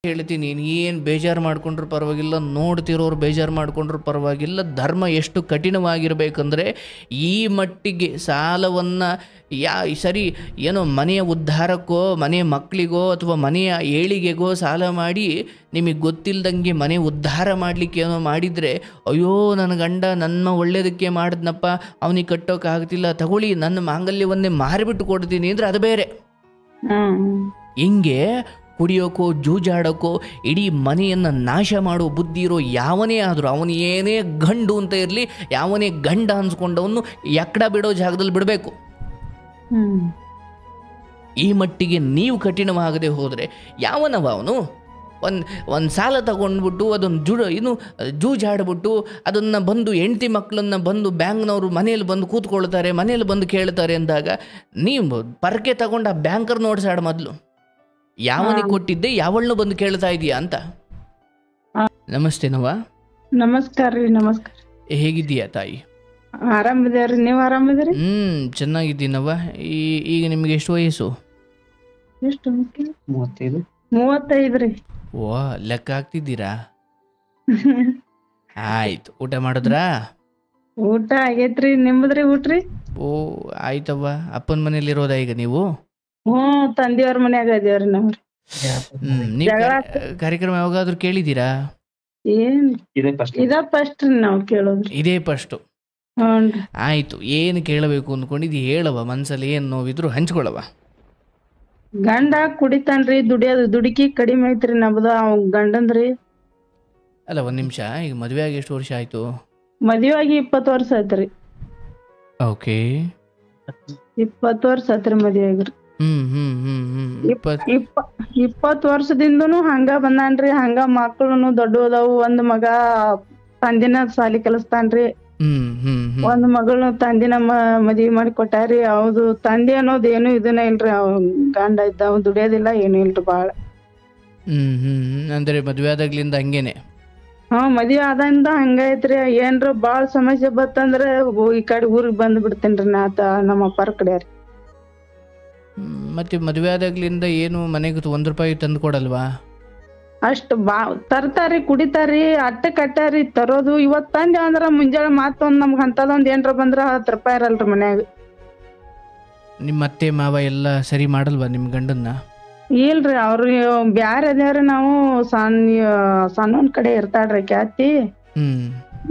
ಹೇಳ್ತೀನಿ, ನೀನು ಏನು ಬೇಜಾರು ಮಾಡ್ಕೊಂಡ್ರೂ ಪರವಾಗಿಲ್ಲ, ನೋಡ್ತಿರೋರು ಬೇಜಾರು ಮಾಡ್ಕೊಂಡ್ರೂ ಪರವಾಗಿಲ್ಲ. ಧರ್ಮ ಎಷ್ಟು ಕಠಿಣವಾಗಿರಬೇಕಂದ್ರೆ ಈ ಮಟ್ಟಿಗೆ ಸಾಲವನ್ನು ಸರಿ ಏನೋ ಮನೆಯ ಉದ್ಧಾರಕ್ಕೋ ಮನೆಯ ಮಕ್ಕಳಿಗೋ ಅಥವಾ ಮನೆಯ ಏಳಿಗೆಗೋ ಸಾಲ ಮಾಡಿ ನಿಮಗೆ ಗೊತ್ತಿಲ್ಲದಂಗೆ ಮನೆ ಉದ್ಧಾರ ಮಾಡಲಿಕ್ಕೆ ಏನೋ ಮಾಡಿದರೆ, ಅಯ್ಯೋ ನನ್ನ ಗಂಡ ನನ್ನ ಒಳ್ಳೇದಕ್ಕೆ ಮಾಡಿದ್ನಪ್ಪ, ಅವನಿಗೆ ಕಟ್ಟೋಕ್ಕಾಗ್ತಿಲ್ಲ, ತಗೊಳ್ಳಿ ನನ್ನ ಮಾಂಗಲ್ಯವನ್ನೇ ಮಾರಿಬಿಟ್ಟು ಕೊಡ್ತೀನಿ ಅಂದರೆ ಅದು ಬೇರೆ. ಹಿಂಗೆ ಕುಡಿಯೋಕ್ಕೋ ಜೂಜಾಡೋಕ್ಕೋ ಇಡೀ ಮನೆಯನ್ನು ನಾಶ ಮಾಡೋ ಬುದ್ಧಿ ಇರೋ ಯಾವನೇ ಆದರೂ, ಅವನು ಏನೇ ಗಂಡು ಅಂತ ಇರಲಿ, ಯಾವನೇ ಗಂಡ ಅನ್ಸ್ಕೊಂಡವನು ಎಕ್ಕಡ ಬಿಡೋ ಜಾಗದಲ್ಲಿ ಬಿಡಬೇಕು. ಈ ಮಟ್ಟಿಗೆ ನೀವು ಕಠಿಣವಾಗದೆ ಹೋದರೆ ಯಾವನವ ಅವನು? ಒಂದು ಸಾಲ ತಗೊಂಡ್ಬಿಟ್ಟು ಅದನ್ನು ಜೂಜಾಡ್ಬಿಟ್ಟು ಅದನ್ನು ಬಂದು ಹೆಂಡತಿ ಮಕ್ಕಳನ್ನು ಬಂದು ಬ್ಯಾಂಕ್ನವರು ಮನೇಲಿ ಬಂದು ಕೂತ್ಕೊಳ್ತಾರೆ, ಮನೇಲಿ ಬಂದು ಕೇಳ್ತಾರೆ ಅಂದಾಗ ನೀವು ಪರಕೆ ತಗೊಂಡು ಆ ಬ್ಯಾಂಕರ್ ನೋಡ್ಸಾಡ ಮೊದಲು ಯಾವನಿಗೆ ಕೊಟ್ಟಿದ್ದೆ, ಯಾವಳನ್ನು ಬಂದು ಕೇಳ್ತಾ ಇದೀಯಾ ಅಂತ. ನಮಸ್ತೆನವ್ವ. ನಮಸ್ಕಾರ ರೀ. ನಮಸ್ಕಾರ. ಹೇಗಿದ್ದೀಯಾ ತಾಯಿ? ಆರಾಮಿದ್ಯಾರಿ, ನೀವು ಆರಾಮಿದ್ರಿ? ಚೆನ್ನಾಗಿದ್ದೀನವ್ವ. ಈಗ ನಿಮ್ಗೆ ಎಷ್ಟು ವಯಸ್ಸು? ಎಷ್ಟು? 35 ರೀ. ಓ, ಲೆಕ್ಕ ಹಾಕ್ತಿದ್ದೀರಾ? ಆಯ್ತು. ಊಟ ಮಾಡಿದ್ರಾ? ಊಟ ಆಗೈತ್ರಿ, ನಿಮ್ಮದ್ರಿ ಊಟ್ರಿ? ಓ ಆಯ್ತವ್ವ. ಅಪ್ಪನ ಮನೇಲಿ ಇರೋದಾ ಈಗ ನೀವು? ತಂದೆಯವ್ರ ಮನ್ಯಾಗ ಅದೇವ್ರಿ ನಾವ್ರಿ. ನೀವು ಕಾರ್ಯಕ್ರಮ ಯಾವಾಗಾದ್ರೂ ಕೇಳಿದ್ದೀರಾ? ಏನ್ ಇದ ಫಸ್ಟ್ ರೀ ನಾವ್ ಕೇಳೋದ್ರಿ. ಇದೇ ಫಸ್ಟ್? ಹ್ಞೂನ್ರಿ. ಆಯ್ತು. ಏನು ಕೇಳಬೇಕು ಅಂದ್ಕೊಂಡಿದ್ದು ಹೇಳವ, ಮನ್ಸಲ್ಲಿ ಏನು ನೋವಿದ್ರು ಹಂಚ್ಕೊಳವ. ಗಂಡ ಕುಡಿತಾನ್ರಿ, ದುಡುಕಿ ಕಡಿಮೆ ಐತ್ರಿ ನಮ್ದು ಅವ್ ಗಂಡಂದ್ರಿ. ಅಲ್ಲ ಒಂದ್ ನಿಮಿಷ, ಈಗ ಮದುವೆ ಆಗಿ ಎಷ್ಟು ವರ್ಷ ಆಯ್ತು? ಮದ್ವೆ ಆಗಿ 20 ವರ್ಷ ಆಯ್ತ್ರಿ. ಓಕೆ, 20 ವರ್ಷ ಆಯ್ತ್ರಿ ಮದ್ವೆ ಆಗಿರಿ. 20 ವರ್ಷದಿಂದನು ಹಂಗ ಬಂದಾನ್ರಿ. ಹಂಗ ಮಕ್ಕಳು ದೊಡ್ಡದವು. ಒಂದ್ ಮಗ ತಂದಿನ ಸಾಲಿ ಕಲಿಸ್ತಾನ್ರಿ, ಒಂದ್ ಮಗಳನ್ನ ತಂದಿನ ಮದ್ವಿ ಮಾಡಿ ಕೊಟ್ಟಾರಿ. ಹೌದು, ತಂದೆ ಅನ್ನೋದ್ ಏನು ಇದನ್ನ ಇಲ್ರಿ. ಅವ್ ಗಂಡ ಇದ್ದ ಅವ್ ದುಡಿಯೋದಿಲ್ಲ, ಏನು ಇಲ್ರಿ ಬಾಳ. ಅಂದ್ರೆ ಮದ್ವೆ ಆದಾಗ್ಲಿಂದ ಹಂಗೇನೆ? ಮದ್ವಿ ಆದಿಂದ ಹಂಗ ಐತ್ರಿ. ಏನ್ರ ಬಾಳ ಸಮಸ್ಯೆ ಬತ್ತಂದ್ರ ಈ ಕಡೆ ಊರಿಗೆ ಬಂದ್ ಬಿಡ್ತೇನ್ರಿ ನಾತ ನಮ್ಮ ಅಪ್ಪಾರ ಕಡೆ ರೀ. ಮತ್ತೆ ಮದುವೆ ಆದಾಗ್ಲಿಂದ ಏನು ಮನೆಗೆ ₹1 ತಂದು ಕೊಡಲ್ವಾ? ಅಷ್ಟ್ ತರ್ತಾರಿ, ಕುಡಿತಾರಿ, ಅಟ್ಟ ಕಟ್ಟಾರಿ ತರೋದು. ಇವತ್ ತಂದೆ ಅಂದ್ರ ಮುಂಜಾನೆ ಮತ್ತೊಂದ್ ನಮ್ಗ ಅಂತದೊಂದ್ ಏನ್ರ ಬಂದ್ರ ₹10 ಇರಲ್ರಿ ಮನ್ಯಾಗ. ನಿಮ್ಮ ಅತ್ತೆ ಮಾವ ಎಲ್ಲ ಸರಿ ಮಾಡಲ್ವಾ ನಿಮ್ ಗಂಡನ್ನ? ಇಲ್ರಿ, ಅವ್ರು ಬ್ಯಾರೆ ಅದೇವ್ರಿ. ನಾವು ಸಣ್ಣವನ್ ಕಡೆ ಇರ್ತಾಳ್ರಿ ಕ್ಯಾತಿ.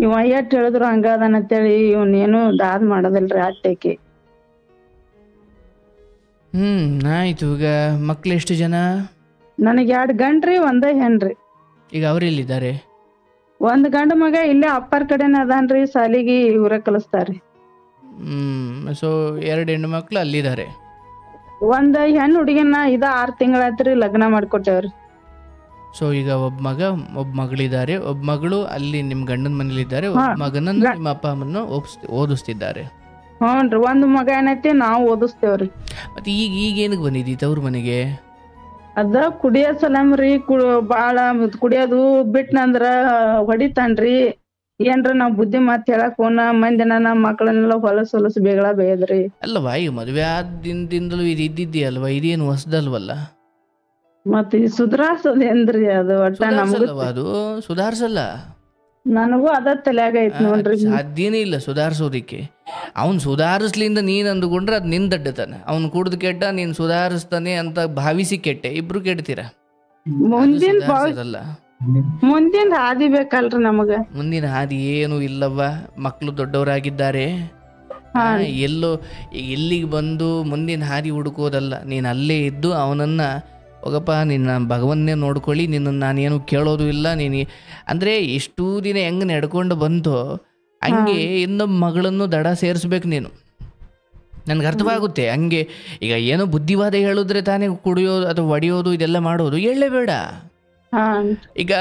ಇವ ಎಷ್ಟ್ ಹೇಳಿದ್ರು ಹಂಗ ಅದಾನ ಅಂತೇಳಿ ಇವನೇನು ದಾದ್ ಮಾಡೋದಿಲ್ರಿ ಅಟ್ಟೆಕಿ. ಆಯ್ತು. ಈಗ ಮಕ್ಳು ಎಷ್ಟು ಜನ? ನನಗ್ 2 ಗಂಡ್ರಿ, 1 ಹೆಣ್ರಿ. ಈಗ ಅವ್ರೆಲ್ಲಿದ್ದಾರೆ? ಒಂದ್ ಗಂಡ ಮಗ ಇಲ್ಲೇ ಅಪ್ಪಾರ ಕಡೆನ ಅದಾನ್ರಿ, ಸಾಲಿಗಿ ಇವ್ರ ಕಲಿಸ್ತಾರ್ರಿ. ಸೊ 2 ಹೆಣ್ಣು ಮಕ್ಳು ಅಲ್ಲಿದ್ದಾರೆ. ಒಂದ್ ಹೆಣ್ಣು ಹುಡುಗಿನ 6 ತಿಂಗಳಾತ್ರಿ ಲಗ್ನ ಮಾಡ್ಕೊಟ್ಟೇವ್ರಿ. ಸೊ ಈಗ ಒಬ್ಬ ಮಗ ಒಬ್ಬ ಮಗಳಿದ್ದಾರೆ. ಒಬ್ಬ ಮಗಳು ಅಲ್ಲಿ ನಿಮ್ ಗಂಡನ ಮನೇಲಿ ಇದ್ದಾರೆ, ಒಬ್ಬ ಮಗನನ್ನು ನಿಮ್ಮ ಅಪ್ಪ ಅಮ್ಮನ ಓದಿಸ್ತಿದ್ದಾರೆ. ಹ್ಞೂನ್ರಿ, ಒಂದ್ ಮಗ ಏನೈತಿ ನಾವು ಓದಿಸ್ತೇವ್ರಿ. ಮತ್ತೆ ಈಗ ಏನಕ್ಕೆ ಬಂದಿದ್ದೀ ತವ್ರ ಮನೆಗೆ? ಅದ ಕುಡಿಯೋ ಸಲಮ್ರಿ. ಬಾಳ ಕುಡಿಯೋದು ಬಿಟ್ನಂದ್ರ ಹೊಡಿತಾನ್ರಿ. ಏನ್ರ ನಾವ್ ಬುದ್ಧಿ ಮಾತ್ ಹೇಳಕ್ ಮಂದಿನ ನಮ್ಮ ಮಕ್ಕಳನ್ನೆಲ್ಲ ಹೊಲಸು ಬೇಗಳ ಬೇಯದ್ರಿ. ಅಲ್ಲವಾ, ಈಗ ಮದ್ವೆ ಆದ ದಿನದಿಂದಲೂ ಇದು ಇದ್ದಿದ್ದೀಯಲ್ವಾ, ಇದೇನು ಹೊಸದಲ್ವಲ್ಲ? ಮತ್ ಈ ಸುಧಾರ್ಸೋದೇನ್ರಿ ಅದು? ಒಟ್ಟ ನಮ್ಗ ಅದು ಸುಧಾರ್ಸಲ್ಲ. ನನಗೂ ಅದ ತಲ್ಯಾಗ ಐತ್ ನೋಡ್ರಿ. ಸಾಧ್ಯನೇ ಇಲ್ಲ ಸುಧಾರಿಸೋದಿಕ್ಕೆ. ಅವ್ನು ಸುಧಾರಿಸ್ಲಿಂದ ನೀನ್ ಅಂದುಕೊಂಡ್ರೆ ಅದು ನಿನ್ ದಡ್ಡತನ. ಅವ್ನು ಕುಡ್ದು ಕೆಟ್ಟ, ನೀನ್ ಸುಧಾರಿಸ್ತಾನೆ ಅಂತ ಭಾವಿಸಿ ಕೆಟ್ಟೆ, ಇಬ್ರು ಕೆಡ್ತೀರ. ಮುಂದಿನ ಹಾದಿ ಬೇಕಲ್ರಿ ನಮಗ. ಮುಂದಿನ ಹಾದಿ ಏನು ಇಲ್ಲವ್ವ. ಮಕ್ಕಳು ದೊಡ್ಡವರಾಗಿದ್ದಾರೆ. ಎಲ್ಲಿಗೆ ಬಂದು ಮುಂದಿನ ಹಾದಿ ಹುಡುಕೋದಲ್ಲ. ನೀನ್ ಅಲ್ಲೇ ಇದ್ದು ಅವನನ್ನ ಹೋಗಪ್ಪ, ನಿನ್ನ ಭಗವನ್ನೇ ನೋಡ್ಕೊಳ್ಳಿ, ನಿನ್ನನ್ನು ನಾನೇನು ಕೇಳೋದು ಇಲ್ಲ. ನೀನು ಅಂದರೆ ಇಷ್ಟೂ ದಿನ ಹೆಂಗೆ ನಡ್ಕೊಂಡು ಬಂತು ಹಂಗೆ ಇನ್ನೊಬ್ಬ ಮಗಳನ್ನು ದಡ ಸೇರಿಸ್ಬೇಕು ನೀನು. ನನಗೆ ಅರ್ಥವಾಗುತ್ತೆ. ಹಂಗೆ ಈಗ ಏನೋ ಬುದ್ಧಿವಾದ ಹೇಳಿದ್ರೆ ತಾನೇ ಕುಡಿಯೋದು ಅಥವಾ ಒಡೆಯೋದು ಇದೆಲ್ಲ ಮಾಡೋದು ಹೇಳಲೇಬೇಡ. ಈಗ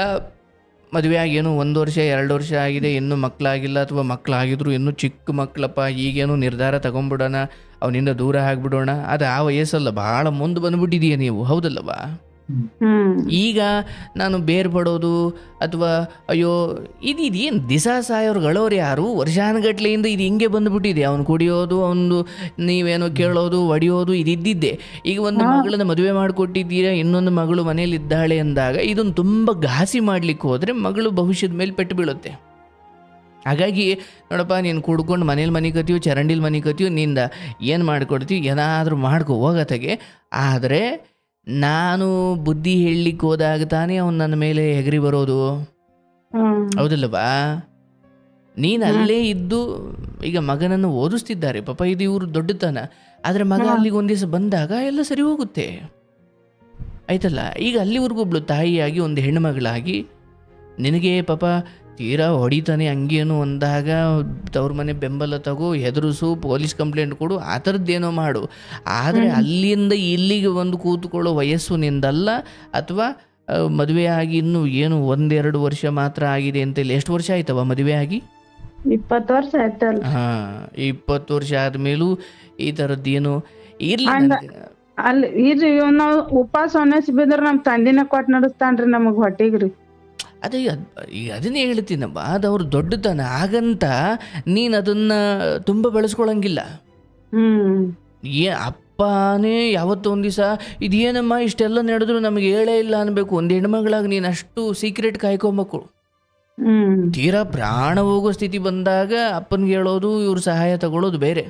ಮದುವೆ ಆಗಿ ಏನು 1 ವರ್ಷ 2 ವರ್ಷ ಆಗಿದೆ, ಇನ್ನೂ ಮಕ್ಕಳಾಗಿಲ್ಲ, ಅಥವಾ ಮಕ್ಕಳಾಗಿದ್ರು ಇನ್ನೂ ಚಿಕ್ಕ ಮಕ್ಕಳಪ್ಪ, ಈಗೇನು ನಿರ್ಧಾರ ತಗೊಂಡ್ಬಿಡೋಣ, ಅವನಿಂದ ದೂರ ಆಗಿಬಿಡೋಣ. ಅದು ಆ ವಯಸ್ಸಲ್ಲ, ಭಾಳ ಮುಂದೆ ಬಂದುಬಿಟ್ಟಿದೀಯ ನೀವು, ಹೌದಲ್ಲವಾ? ಹ್ಮ್ ಈಗ ನಾನು ಬೇರ್ಪಡೋದು ಅಥವಾ ಅಯ್ಯೋ ಇದೇನು ದಿಸ ಸಾಯೋರ್ಗಳವ್ರು ಯಾರು ವರ್ಷಾನುಗಟ್ಲೆಯಿಂದ ಇದು ಹಿಂಗೆ ಬಂದುಬಿಟ್ಟಿದೆ. ಅವನು ಕುಡಿಯೋದು, ಅವನು ನೀವೇನೋ ಕೇಳೋದು, ಹೊಡೆಯೋದು ಇದಿದ್ದಿದ್ದೆ. ಈಗ ಒಂದು ಮಗಳನ್ನ ಮದುವೆ ಮಾಡಿಕೊಟ್ಟಿದ್ದೀರಾ, ಇನ್ನೊಂದು ಮಗಳು ಮನೇಲಿ ಇದ್ದಾಳೆ ಅಂದಾಗ ಇದನ್ನು ತುಂಬ ಘಾಸಿ ಮಾಡ್ಲಿಕ್ಕೆ ಹೋದರೆ ಮಗಳು ಭವಿಷ್ಯದ ಮೇಲೆ ಪೆಟ್ಟು ಬೀಳುತ್ತೆ. ಹಾಗಾಗಿ ನೋಡಪ್ಪ, ನೀನು ಕುಡ್ಕೊಂಡು ಮನೇಲಿ ಮನೆ ಕತ್ತೀವಿ, ಚರಂಡಿಲಿ ಮನೆ ಕತ್ತೀವಿ, ನಿಂದ ಏನು ಮಾಡಿಕೊಡ್ತೀವಿ, ಏನಾದರೂ ಮಾಡ್ಕೊ ಹೋಗತ್ತಾಗೆ. ಆದರೆ ನಾನು ಬುದ್ಧಿ ಹೇಳಲಿಕ್ಕೆ ಹೋದಾಗ ತಾನೇ ಅವನು ನನ್ನ ಮೇಲೆ ಎಗರಿ ಬರೋದು, ಹೌದಲ್ಲವಾ? ನೀನು ಅಲ್ಲೇ ಇದ್ದು ಈಗ ಮಗನನ್ನು ಓದಿಸ್ತಿದ್ದಾರೆ ಪಾಪ, ಇದು ಇವರು ದೊಡ್ಡತನ. ಆದರೆ ಮಗ ಅಲ್ಲಿಗೆ ಒಂದು ದಿವಸ ಬಂದಾಗ ಎಲ್ಲ ಸರಿ ಹೋಗುತ್ತೆ, ಆಯ್ತಲ್ಲ? ಈಗ ಅಲ್ಲಿವರೆಗೂ ಒಬ್ಳು ತಾಯಿಯಾಗಿ, ಒಂದು ಹೆಣ್ಣುಮಗಳಾಗಿ ನಿನಗೆ ಪಾಪ ತೀರಾ ಹೊಡಿತಾನೆ ಹಂಗೇನು ಅಂದಾಗ ತವ್ರ ಮನೆ ಬೆಂಬಲ ತಗೋ, ಹೆದರಿಸು, ಪೊಲೀಸ್ ಕಂಪ್ಲೇಂಟ್ ಕೊಡು, ಆ ಥರದ್ದೇನೋ ಮಾಡು. ಆದರೆ ಅಲ್ಲಿಂದ ಇಲ್ಲಿಗೆ ಒಂದು ಕೂತ್ಕೊಳ್ಳೋ ವಯಸ್ಸು ನಿಂದಲ್ಲ. ಅಥವಾ ಮದುವೆ ಆಗಿ ಇನ್ನೂ ಏನು 1-2 ವರ್ಷ ಮಾತ್ರ ಆಗಿದೆ ಅಂತೇಳಿ. ಎಷ್ಟು ವರ್ಷ ಆಯ್ತವ ಮದುವೆ ಆಗಿ? 20 ವರ್ಷ ಆಯ್ತಲ್ಲ. ಹಾಂ, 20 ವರ್ಷ ಆದಮೇಲೂ ಈ ಥರದ್ದೇನು ಇರಲಿ. ಅಲ್ಲಿ ಇರ್ರಿ, ನಾವ್ ಉಪವಾಸ ಒನ್ನೆಸ್ ಬಿದ್ರ ನಮ್ ತಂದಿನ ಕೊಟ್ಟು ನಡೆಸ್ತಾನ್ರಿ ನಮಗ್ ಹೊಟ್ಟಿಗ್ರಿ. ಅದೇ ಈಗ ಅದನ್ನೇ ಹೇಳ್ತೀನಪ್ಪ, ಅದು ಅವ್ರು ದೊಡ್ಡತನ. ಹಾಗಂತ ನೀನು ಅದನ್ನ ತುಂಬ ಬೆಳೆಸ್ಕೊಳಂಗಿಲ್ಲ. ಅಪ್ಪನೇ ಯಾವತ್ತೋ ಒಂದು ದಿವಸ ಇದೇನಮ್ಮ ಇಷ್ಟೆಲ್ಲ ನಡೆದ್ರು ನಮಗೆ ಹೇಳೇ ಇಲ್ಲ ಅನ್ಬೇಕು. ಒಂದು ಹೆಣ್ಮಗಳಾಗಿ ನೀನು ಅಷ್ಟು ಸೀಕ್ರೆಟ್ ಕಾಯ್ಕೊಬೇಕು. ತೀರಾ ಪ್ರಾಣ ಹೋಗೋ ಸ್ಥಿತಿ ಬಂದಾಗ ಅಪ್ಪನಿಗೆ ಹೇಳೋದು, ಇವ್ರ ಸಹಾಯ ತಗೊಳ್ಳೋದು ಬೇರೆ.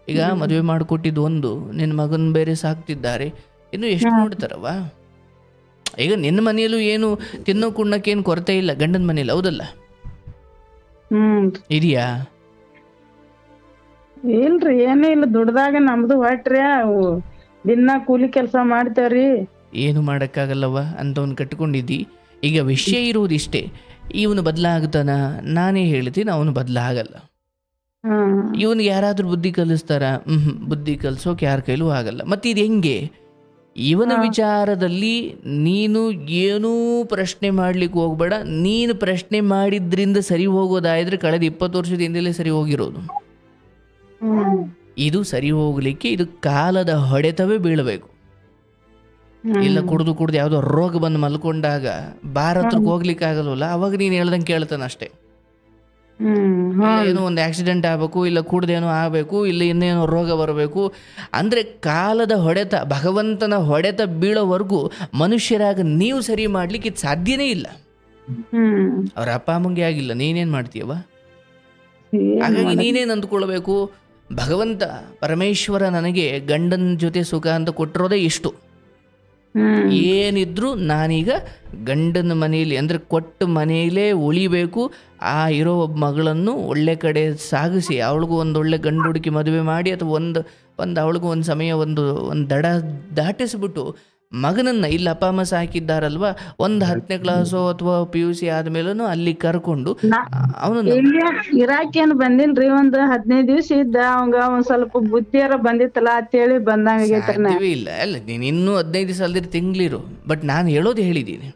ಈಗ ಮದುವೆ ಮಾಡಿಕೊಟ್ಟಿದ್ದು ಒಂದು, ನಿನ್ನ ಮಗನ ಬೇರೆ ಸಾಕ್ತಿದ್ದಾರೆ, ಇನ್ನು ಎಷ್ಟು ನೋಡ್ತಾರವ? ಈಗ ನಿನ್ನ ಮನೆಯಲ್ಲೂ ಏನು ತಿನ್ನೋ ಕುಣ್ಣಕ್ಕೇನು ಕೊರತೆ ಇಲ್ಲ, ಗಂಡನ ಮನೇಲಿ, ಹೌದಲ್ಲ? ಇದೆಯಾ? ಇಲ್ರಿ, ಏನೂ ಇಲ್ಲ. ದುಡ್ದಾಗ ನಮ್ದು ಹೊಟ್ರಿ, ದಿನ ಕೂಲಿ ಕೆಲಸ ಮಾಡ್ತೇವ್ರಿ. ಏನು ಮಾಡೋಕ್ಕಾಗಲ್ಲವ, ಅಂತವನ್ನ ಕಟ್ಕೊಂಡಿದ್ದಿ. ಈಗ ವಿಷಯ ಇರುವುದಿಷ್ಟೇ, ಇವನು ಬದಲಾಗ್ತಾನ? ನಾನೇ ಹೇಳ್ತೀನಿ, ಅವನು ಬದಲಾಗಲ್ಲ. ಇವನಿಗೆ ಯಾರಾದ್ರೂ ಬುದ್ಧಿ ಕಲಿಸ್ತಾರ? ಬುದ್ಧಿ ಕಲಿಸೋಕೆ ಯಾರ ಕೈಲೂ ಆಗಲ್ಲ. ಮತ್ತೆ ಇದು ಹೆಂಗೆ? ಇವನ ವಿಚಾರದಲ್ಲಿ ನೀನು ಏನೂ ಪ್ರಶ್ನೆ ಮಾಡ್ಲಿಕ್ಕೆ ಹೋಗ್ಬೇಡ. ನೀನು ಪ್ರಶ್ನೆ ಮಾಡಿದ್ರಿಂದ ಸರಿ ಹೋಗೋದಾದ್ರೆ ಕಳೆದ 20 ವರ್ಷದ ಹಿಂದೆಲೇ ಸರಿ ಹೋಗಿರೋದು. ಇದು ಸರಿ ಹೋಗ್ಲಿಕ್ಕೆ ಇದು ಕಾಲದ ಹೊಡೆತವೇ ಬೀಳಬೇಕು. ಇಲ್ಲ ಕುಡ್ದು ಯಾವುದೋ ರೋಗ ಬಂದು ಮಲ್ಕೊಂಡಾಗ ಬಾರ್ ಹತ್ರಕ್ಕೆ ಹೋಗ್ಲಿಕ್ಕೆ ಆಗಲ್ವಲ್ಲ, ಅವಾಗ ನೀನು ಹೇಳ್ದಂಗೆ ಕೇಳ್ತಾನ ಅಷ್ಟೇ. ಏನೋ ಒಂದು ಆಕ್ಸಿಡೆಂಟ್ ಆಗಬೇಕು, ಇಲ್ಲ ಕುಡ್ದೇನೋ ಆಗಬೇಕು, ಇಲ್ಲ ಇನ್ನೇನೋ ರೋಗ ಬರಬೇಕು ಅಂದರೆ ಕಾಲದ ಹೊಡೆತ, ಭಗವಂತನ ಹೊಡೆತ ಬೀಳೋವರೆಗೂ ಮನುಷ್ಯರಾಗ ನೀವು ಸರಿ ಮಾಡ್ಲಿಕ್ಕೆ ಇದು ಸಾಧ್ಯನೇ ಇಲ್ಲ. ಅವ್ರ ಅಪ್ಪ ಅಮ್ಮಂಗೆ ಆಗಿಲ್ಲ, ನೀನೇನು ಮಾಡ್ತೀಯವ? ಹಾಗಾಗಿ ನೀನೇನು ಅಂದ್ಕೊಳ್ಬೇಕು, ಭಗವಂತ ಪರಮೇಶ್ವರ ನನಗೆ ಗಂಡನ ಜೊತೆ ಸುಖ ಅಂತ ಕೊಟ್ಟಿರೋದೇ ಇಷ್ಟು. ಏನಿದ್ರು ನಾನೀಗ ಗಂಡನ ಮನೆಯಲ್ಲಿ ಅಂದರೆ ಕೊಟ್ಟ ಮನೆಯಲ್ಲೇ ಉಳಿಬೇಕು. ಆ ಇರೋ ಒಬ್ಬ ಮಗಳನ್ನು ಒಳ್ಳೆ ಕಡೆ ಸಾಗಿಸಿ ಅವಳಿಗೂ ಒಂದು ಒಳ್ಳೆ ಗಂಡು ಹುಡುಕಿ ಮದುವೆ ಮಾಡಿ, ಅಥವಾ ಒಂದು ಅವಳಿಗೂ ಒಂದು ಸಮಯ ಒಂದು ದಡ ದಾಟಿಸ್ಬಿಟ್ಟು ಮಗನನ್ನು, ಇಲ್ಲಿ ಅಪ್ಪ ಅಮ್ಮ ಸಾಕಿದ್ದಾರಲ್ವ, ಒಂದು 10ನೇ ಕ್ಲಾಸು ಅಥವಾ PUC ಆದ್ಮೇಲೂ ಅಲ್ಲಿ ಕರ್ಕೊಂಡು ಅವನು ಇರಾಕೇನು ಬಂದಿಲ್ರಿ. ಒಂದು 15 ದಿವಸ ಇದ್ದ, ಅವಂಗ ಒಂದ್ ಸ್ವಲ್ಪ ಬುದ್ಧಿಯಾರ ಬಂದಿತ್ತಲ್ಲ ಅಂತೇಳಿ ಬಂದಂಗ ಇಲ್ಲ. ಅಲ್ಲ, ನೀನು ಇನ್ನೂ 15 ದಿವಸ ಅಲ್ದಿರ ತಿಂಗಳಿರು. ಬಟ್ ನಾನು ಹೇಳೋದು ಹೇಳಿದ್ದೀನಿ,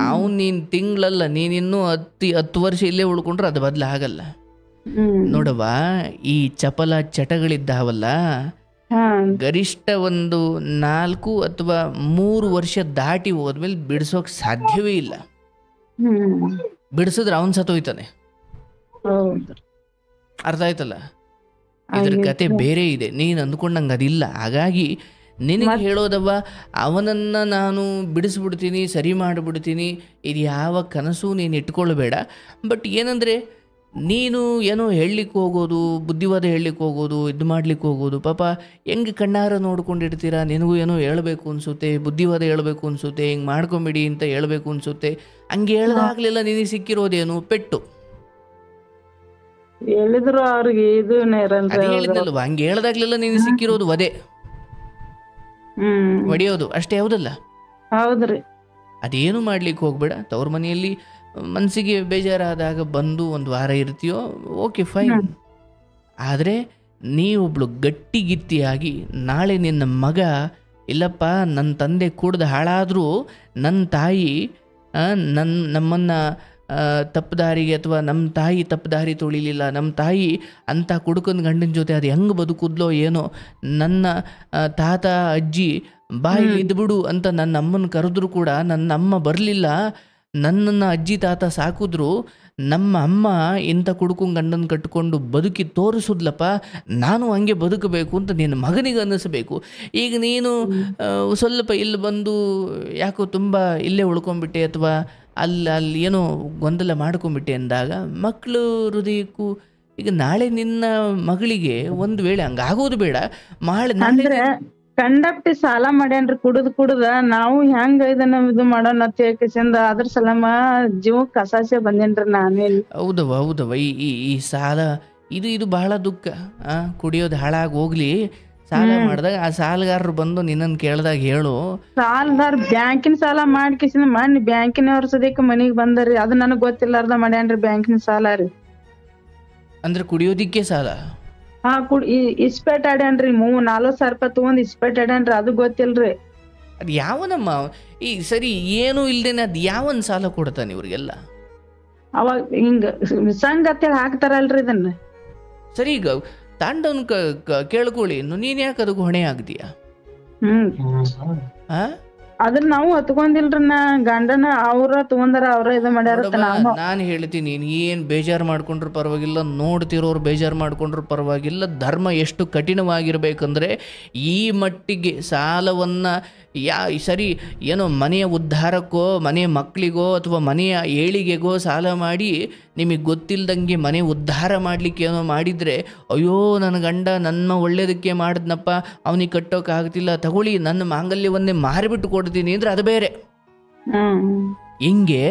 ಅವನು ನೀನು ತಿಂಗಳಲ್ಲ, ನೀನಿನ್ನೂ 10 ವರ್ಷ ಇಲ್ಲೇ ಉಳ್ಕೊಂಡ್ರೆ ಅದು ಬದಲಾಗಲ್ಲ. ನೋಡವ್ವ, ಈ ಚಪಲ ಚಟಗಳಿದ್ದಾವಲ್ಲ, ಗರಿಷ್ಠ ಒಂದು 4 ಅಥವಾ 3 ವರ್ಷ ದಾಟಿ ಹೋದ್ಮೇಲೆ ಬಿಡಿಸೋಕ್ ಸಾಧ್ಯವೇ ಇಲ್ಲ. ಬಿಡಿಸಿದ್ರೆ ಅವನ್ ಸತ್ತೋಯ್ತಾನೆ. ಅರ್ಥ ಆಯ್ತಲ್ಲ? ಇದ್ರ ಕತೆ ಬೇರೆ ಇದೆ, ನೀನು ಅಂದ್ಕೊಂಡಂಗೆ ಅದಿಲ್ಲ. ಹಾಗಾಗಿ ನಿನಗೆ ಹೇಳೋದವ್ವ, ಅವನನ್ನು ನಾನು ಬಿಡಿಸ್ಬಿಡ್ತೀನಿ, ಸರಿ ಮಾಡಿಬಿಡ್ತೀನಿ, ಇದು ಯಾವ ಕನಸು ನೀನು ಇಟ್ಕೊಳ್ಬೇಡ. ಬಟ್ ಏನಂದರೆ, ನೀನು ಏನೋ ಹೇಳಲಿಕ್ಕೆ ಹೋಗೋದು, ಬುದ್ಧಿವಾದ ಹೇಳಲಿಕ್ಕೆ ಹೋಗೋದು, ಇದು ಮಾಡ್ಲಿಕ್ಕೆ ಹೋಗೋದು, ಪಾಪ ಹೆಂಗೆ ಕಣ್ಣಾರ ನೋಡ್ಕೊಂಡಿರ್ತೀರ. ನಿನಗೂ ಏನೋ ಹೇಳಬೇಕು ಅನಿಸುತ್ತೆ, ಬುದ್ಧಿವಾದ ಹೇಳಬೇಕು ಅನಿಸುತ್ತೆ, ಹಿಂಗೆ ಮಾಡ್ಕೊಂಬಿಡಿ ಅಂತ ಹೇಳಬೇಕು ಅನಿಸುತ್ತೆ. ಹಂಗೆ ಹೇಳ್ದಾಗಲೆಲ್ಲ ನಿನಗೆ ಸಿಕ್ಕಿರೋದೇನು? ಪೆಟ್ಟು. ಹೇಳಿದ್ರು ಅವ್ರಿಗೆ ಇದು ಅದೇ ಹೇಳಿದ್ನಲ್ವ, ಹಂಗೆ ಹೇಳ್ದಾಗ್ಲೆಲ್ಲ ನಿನಗೆ ಸಿಕ್ಕಿರೋದು ವಧೆ, ಹೊಡೆಯೋದು ಅಷ್ಟೇ, ಹೌದಲ್ಲ? ಹೌದ್ರಿ. ಅದೇನು ಮಾಡ್ಲಿಕ್ಕೆ ಹೋಗ್ಬೇಡ. ತವ್ರ ಮನೆಯಲ್ಲಿ ಮನಸ್ಸಿಗೆ ಬೇಜಾರಾದಾಗ ಬಂದು 1 ವಾರ ಇರ್ತೀಯೋ, ಓಕೆ ಫೈನ್. ಆದರೆ ನೀವೊಬ್ಳು ಗಟ್ಟಿಗಿತ್ತಿಯಾಗಿ ನಾಳೆ ನಿನ್ನ ಮಗ, ಇಲ್ಲಪ್ಪ ನನ್ನ ತಂದೆ ಕುಡ್ದು ಹಾಳಾದರೂ ನನ್ನ ತಾಯಿ ನಮ್ಮನ್ನು ತಪ್ಪುದಾರಿಗೆ, ಅಥವಾ ನಮ್ಮ ತಾಯಿ ತಪ್ಪುದಾರಿ ತೊಳಿಲಿಲ್ಲ, ನಮ್ಮ ತಾಯಿ ಅಂಥ ಕುಡುಕನ ಗಂಡನ ಜೊತೆ ಅದು ಹೆಂಗೆ ಬದುಕುದ್ಲೋ ಏನೋ, ನನ್ನ ತಾತ ಅಜ್ಜಿ ಬಾಯಿಲಿ ಇದ್ಬಿಡು ಅಂತ ನನ್ನ ಅಮ್ಮನ ಕರೆದ್ರು ಕೂಡ ನನ್ನ ಅಮ್ಮ ಬರಲಿಲ್ಲ. ನನ್ನನ್ನು ಅಜ್ಜಿ ತಾತ ಸಾಕಿದ್ರು. ನಮ್ಮ ಅಮ್ಮ ಇಂಥ ಕುಡುಕು ಗಂಡನ ಕಟ್ಕೊಂಡು ಬದುಕಿ ತೋರಿಸಿದ್ಲಪ್ಪ, ನಾನು ಹಂಗೆ ಬದುಕಬೇಕು ಅಂತ ನಿನ್ನ ಮಗನಿಗೆ ಅನ್ನಿಸ್ಬೇಕು. ಈಗ ನೀನು ಸ್ವಲ್ಪ ಇಲ್ಲಿ ಬಂದು ಯಾಕೋ ತುಂಬ ಇಲ್ಲೇ ಉಳ್ಕೊಂಡ್ಬಿಟ್ಟೆ ಅಥವಾ ಅಲ್ಲಿ ಏನೋ ಗೊಂದಲ ಮಾಡ್ಕೊಂಬಿಟ್ಟೆ ಅಂದಾಗ ಮಕ್ಕಳು ಹೃದಯಕ್ಕೂ ಈಗ ನಾಳೆ ನಿನ್ನ ಮಗಳಿಗೆ ಒಂದು ವೇಳೆ ಹಂಗಾಗೋದು ಬೇಡ, ಅಂದ್ರೆ ಕಂಡಪ್ಟಿ ಸಾಲ ಮಾಡ್ಯಾನ್ರಿ ಕುಡುದ ನಾವು ಹೆಂಗ ಇದನ್ನ ಇದು ಮಾಡೋಣ ಅಂತ ಹೇಳ್ಕೇಸಿಂದ ಅದ್ರ ಸಲಮ ಜೀವಕ್ಕೆ ಅಸಾಸ್ಯ ಬಂದೇನ್ರಿ ನಾನೇ. ಹೌದವ ಈ ಸಾಲ ಇದು ಬಹಳ ದುಃಖ. ಕುಡಿಯೋದು ಹಾಳಾಗಿ ಹೋಗ್ಲಿ, ಸಾಲ ಮಾಡಿದಾಗ ಆ ಸಾಲಗಾರರು ಬಂದು ನಿನ್ನನ್ನು ಕೇಳ್ದಾಗ ಹೇಳು. ಸಾಲದಾರ ಬ್ಯಾಂಕಿನ ಸಾಲ ಮಾಡ್ಕೇಸಿಂದ ಮಣ್ಣಿ ಬ್ಯಾಂಕಿನವ್ರ ಸದ್ಯಕ್ಕೆ ಮನಿಗ್ ಬಂದರಿ, ಅದು ನನಗ್ ಗೊತ್ತಿಲ್ಲಾರ್ದ ಮಾಡ್ಯಾನ್ರಿ ಬ್ಯಾಂಕಿನ ಸಾಲ ರೀ. ಅಂದ್ರೆ ಕುಡಿಯೋದಿಕ್ಕೆ ಸಾಲ? ಇಸ್ಪೇಟ್ ಆಡ್ಯಾನ್ರಿ 40,000 ರೂಪಾಯಿ ತಗೊಂಡ್ ಇಸ್ಪೇಟ್ ಆಡ್ಯಾನ್ರಿ, ಅದು ಗೊತ್ತಿಲ್ರಿ. ಅದು ಯಾವನಮ್ಮ ಈ ಸರಿ ಏನು ಇಲ್ದೇನೆ ಅದು ಯಾವನ್ ಸಾಲ ಕೊಡ್ತಾನೆ ಇವ್ರಿಗೆಲ್ಲ? ಅವಾಗ ಹಿಂಗ ಸಂಘ ಅಂತೇಳಿ ಹಾಕ್ತಾರಲ್ರಿ ಇದನ್ನ. ಸರಿ, ಈಗ ತಾಂಡವನ್ ಕೇಳ್ಕೊಳ್ಳಿ, ನೀನ್ ಯಾಕೆ ಅದಕ್ಕೆ ಹೊಣೆ ಆಗ್ತೀಯಾ? ಅದನ್ನ ನಾವು ಹತ್ಕೊಂಡಿಲ್ರಿ, ಗಂಡನ ಅವ್ರ ತಗೊಂಡಾರ, ಅವ್ರ ಇದು ಮಾಡ್ಯಾರ. ನಾನು ಹೇಳ್ತೀನಿ, ಏನ್ ಬೇಜಾರು ಮಾಡ್ಕೊಂಡ್ರು ಪರವಾಗಿಲ್ಲ, ನೋಡ್ತಿರೋರು ಬೇಜಾರು ಮಾಡ್ಕೊಂಡ್ರು ಪರವಾಗಿಲ್ಲ. ಧರ್ಮ ಎಷ್ಟು ಕಠಿಣವಾಗಿರ್ಬೇಕಂದ್ರೆ ಈ ಮಟ್ಟಿಗೆ ಸಾಲವನ್ನ ಸರಿ ಏನೋ ಮನೆಯ ಉದ್ಧಾರಕ್ಕೋ ಮನೆಯ ಮಕ್ಕಳಿಗೋ ಅಥವಾ ಮನೆಯ ಏಳಿಗೆಗೋ ಸಾಲ ಮಾಡಿ ನಿಮಗೆ ಗೊತ್ತಿಲ್ದಂಗೆ ಮನೆ ಉದ್ಧಾರ ಮಾಡಲಿಕ್ಕೆ ಏನೋ ಮಾಡಿದರೆ, ಅಯ್ಯೋ ನನ್ನ ಗಂಡ ನನ್ನ ಒಳ್ಳೇದಕ್ಕೆ ಮಾಡಿದ್ನಪ್ಪ, ಅವನಿಗೆ ಕಟ್ಟೋಕ್ಕಾಗ್ತಿಲ್ಲ, ತಗೊಳ್ಳಿ ನನ್ನ ಮಾಂಗಲ್ಯವನ್ನೇ ಮಾರಿಬಿಟ್ಟು ಕೊಡ್ತೀನಿ ಅಂದರೆ ಅದು ಬೇರೆ. ಹಿಂಗೆ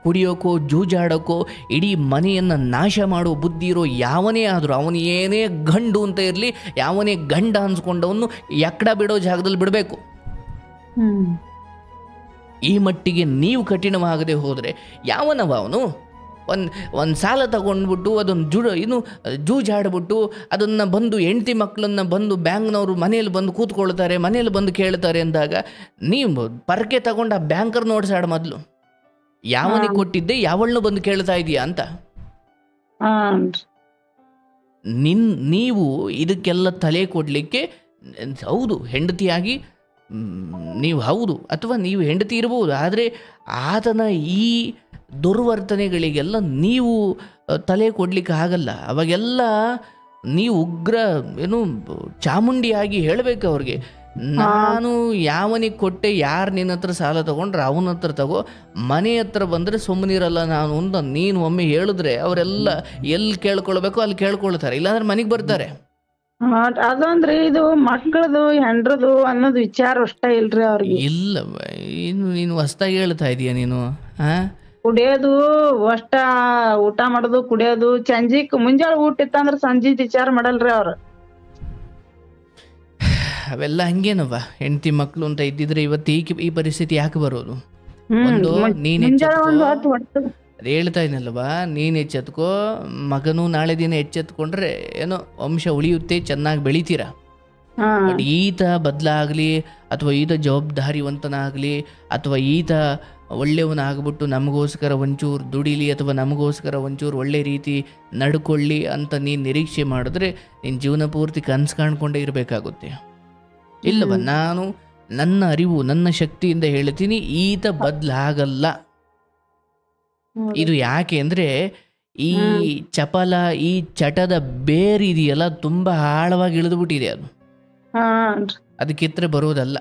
ಕುಡಿಯೋಕೋ ಜೂಜಾಡೋಕೋ ಇಡೀ ಮನೆಯನ್ನು ನಾಶ ಮಾಡೋ ಬುದ್ಧಿ ಇರೋ ಯಾವನೇ ಆದರೂ, ಅವನು ಏನೇ ಗಂಡು ಅಂತ ಇರಲಿ, ಯಾವನೇ ಗಂಡ ಅನ್ಸ್ಕೊಂಡವನು ಎಕ್ಕಡ ಬಿಡೋ ಜಾಗದಲ್ಲಿ ಬಿಡಬೇಕು. ಈ ಮಟ್ಟಿಗೆ ನೀವು ಕಠಿಣವಾಗದೆ ಹೋದರೆ ಯಾವನವ ಅವನು? ಒಂದು ಸಾಲ ತಗೊಂಡ್ಬಿಟ್ಟು ಅದನ್ನು ಜೂಜಾಡ್ಬಿಟ್ಟು ಅದನ್ನು ಬಂದು ಹೆಂಡತಿ ಮಕ್ಕಳನ್ನು ಬಂದು ಬ್ಯಾಂಕ್ನವರು ಮನೆಯಲ್ಲಿ ಬಂದು ಕೂತ್ಕೊಳ್ತಾರೆ, ಮನೆಯಲ್ಲಿ ಬಂದು ಕೇಳ್ತಾರೆ ಅಂದಾಗ ನೀವು ಪರಕೆ ತಗೊಂಡು ಆ ಬ್ಯಾಂಕರ್ ನೋಡ್ಸಾಡ ಮೊದಲು ಯಾವನಿಗೆ ಕೊಟ್ಟಿದ್ದೆ, ಯಾವಳನ್ನು ಬಂದು ಕೇಳ್ತಾ ಇದೀಯಾ ಅಂತ. ನೀವು ಇದಕ್ಕೆಲ್ಲ ತಲೆ ಕೊಡಲಿಕ್ಕೆ ಹೌದು ಹೆಂಡತಿಯಾಗಿ ನೀವು ಹೌದು, ಅಥವಾ ನೀವು ಹೆಂಡತಿ ಇರ್ಬೋದು, ಆದರೆ ಆತನ ಈ ದುರ್ವರ್ತನೆಗಳಿಗೆಲ್ಲ ನೀವು ತಲೆ ಕೊಡ್ಲಿಕ್ಕೆ ಆಗಲ್ಲ. ಅವಾಗೆಲ್ಲ ನೀವು ಉಗ್ರ ಏನು ಚಾಮುಂಡಿಯಾಗಿ ಹೇಳಬೇಕು ಅವ್ರಿಗೆ, ನಾನು ಯಾವನಿಗೆ ಕೊಟ್ಟೆ, ಯಾರು ನಿನ್ನ ಹತ್ರ ಸಾಲ ತಗೊಂಡ್ರೆ ಅವನ ಹತ್ರ ತಗೋ, ಮನೆ ಹತ್ರ ಬಂದರೆ ಸುಮ್ಮನಿರಲ್ಲ ನಾನು ಅಂತ ನೀನು ಒಮ್ಮೆ ಹೇಳಿದ್ರೆ ಅವರೆಲ್ಲ ಎಲ್ಲಿ ಕೇಳ್ಕೊಳ್ಬೇಕು ಅಲ್ಲಿ ಕೇಳ್ಕೊಳ್ತಾರೆ, ಇಲ್ಲಾಂದ್ರೆ ಮನೆಗೆ ಬರ್ತಾರೆ. ಅದಂದ್ರಿ ಇದು ಮಕ್ಕಳದು ಹೆಂಡ್ರದು ಅನ್ನೋದು ವಿಚಾರ ಅಷ್ಟ ಇಲ್ರಿ ಅವ್ರಿಗೆ. ಇಲ್ಲ, ನೀನು ಹೊಸ್ದಾಗಿ ಹೇಳ್ತಾ ಇದೀಯ ನೀನು. ಕುಡಿಯೋದು ಅಷ್ಟ, ಊಟ ಮಾಡೋದು ಕುಡಿಯೋದು, ಸಂಜಿಕ್ ಮುಂಜಾನೆ ಊಟ ಇತ್ತಂದ್ರ ಸಂಜೆ ವಿಚಾರ ಮಾಡಲ್ರಿ ಅವ್ರ. ಅವೆಲ್ಲ ಹಂಗೇನವ್ವ, ಹೆಂಡತಿ ಮಕ್ಳು ಅಂತ ಇದ್ದಿದ್ರೆ ಇವತ್ತು ಈ ಪರಿಸ್ಥಿತಿ ಯಾಕೆ ಬರೋದು? ಒಂದು ನೀನ್ ಅದು ಹೇಳ್ತಾ ಇದ್ನಲ್ವಾ, ನೀನು ಎಚ್ಚೆತ್ಕೋ, ಮಗನು ನಾಳೆ ದಿನ ಎಚ್ಚೆತ್ಕೊಂಡ್ರೆ ಏನೋ ವಂಶ ಉಳಿಯುತ್ತೆ, ಚೆನ್ನಾಗಿ ಬೆಳಿತೀರ. ಬಟ್ ಈತ ಬದಲಾಗಲಿ ಅಥವಾ ಈತ ಜವಾಬ್ದಾರಿವಂತನಾಗಲಿ ಅಥವಾ ಈತ ಒಳ್ಳೆಯವನಾಗ್ಬಿಟ್ಟು ನಮಗೋಸ್ಕರ ಒಂಚೂರು ದುಡಿಲಿ ಅಥವಾ ನಮಗೋಸ್ಕರ ಒಂಚೂರು ಒಳ್ಳೆ ರೀತಿ ನಡ್ಕೊಳ್ಳಿ ಅಂತ ನೀನು ನಿರೀಕ್ಷೆ ಮಾಡಿದ್ರೆ ನಿನ್ನ ಜೀವನ ಪೂರ್ತಿ ಕನಸು ಕಾಣ್ಕೊಂಡೇ ಇರಬೇಕಾಗುತ್ತೆ. ಇಲ್ಲವ, ನಾನು ನನ್ನ ಅರಿವು ನನ್ನ ಶಕ್ತಿಯಿಂದ ಹೇಳ್ತೀನಿ, ಈತ ಬದಲಾಗಲ್ಲ. ಇದು ಯಾಕೆ ಅಂದರೆ ಈ ಚಪಲ, ಈ ಚಟದ ಬೇರಿದೆಯಲ್ಲ ತುಂಬ ಆಳವಾಗಿ ಇಳಿದುಬಿಟ್ಟಿದೆ. ಅದು ಅದಕ್ಕಿದ್ರೆ ಬರೋದಲ್ಲ.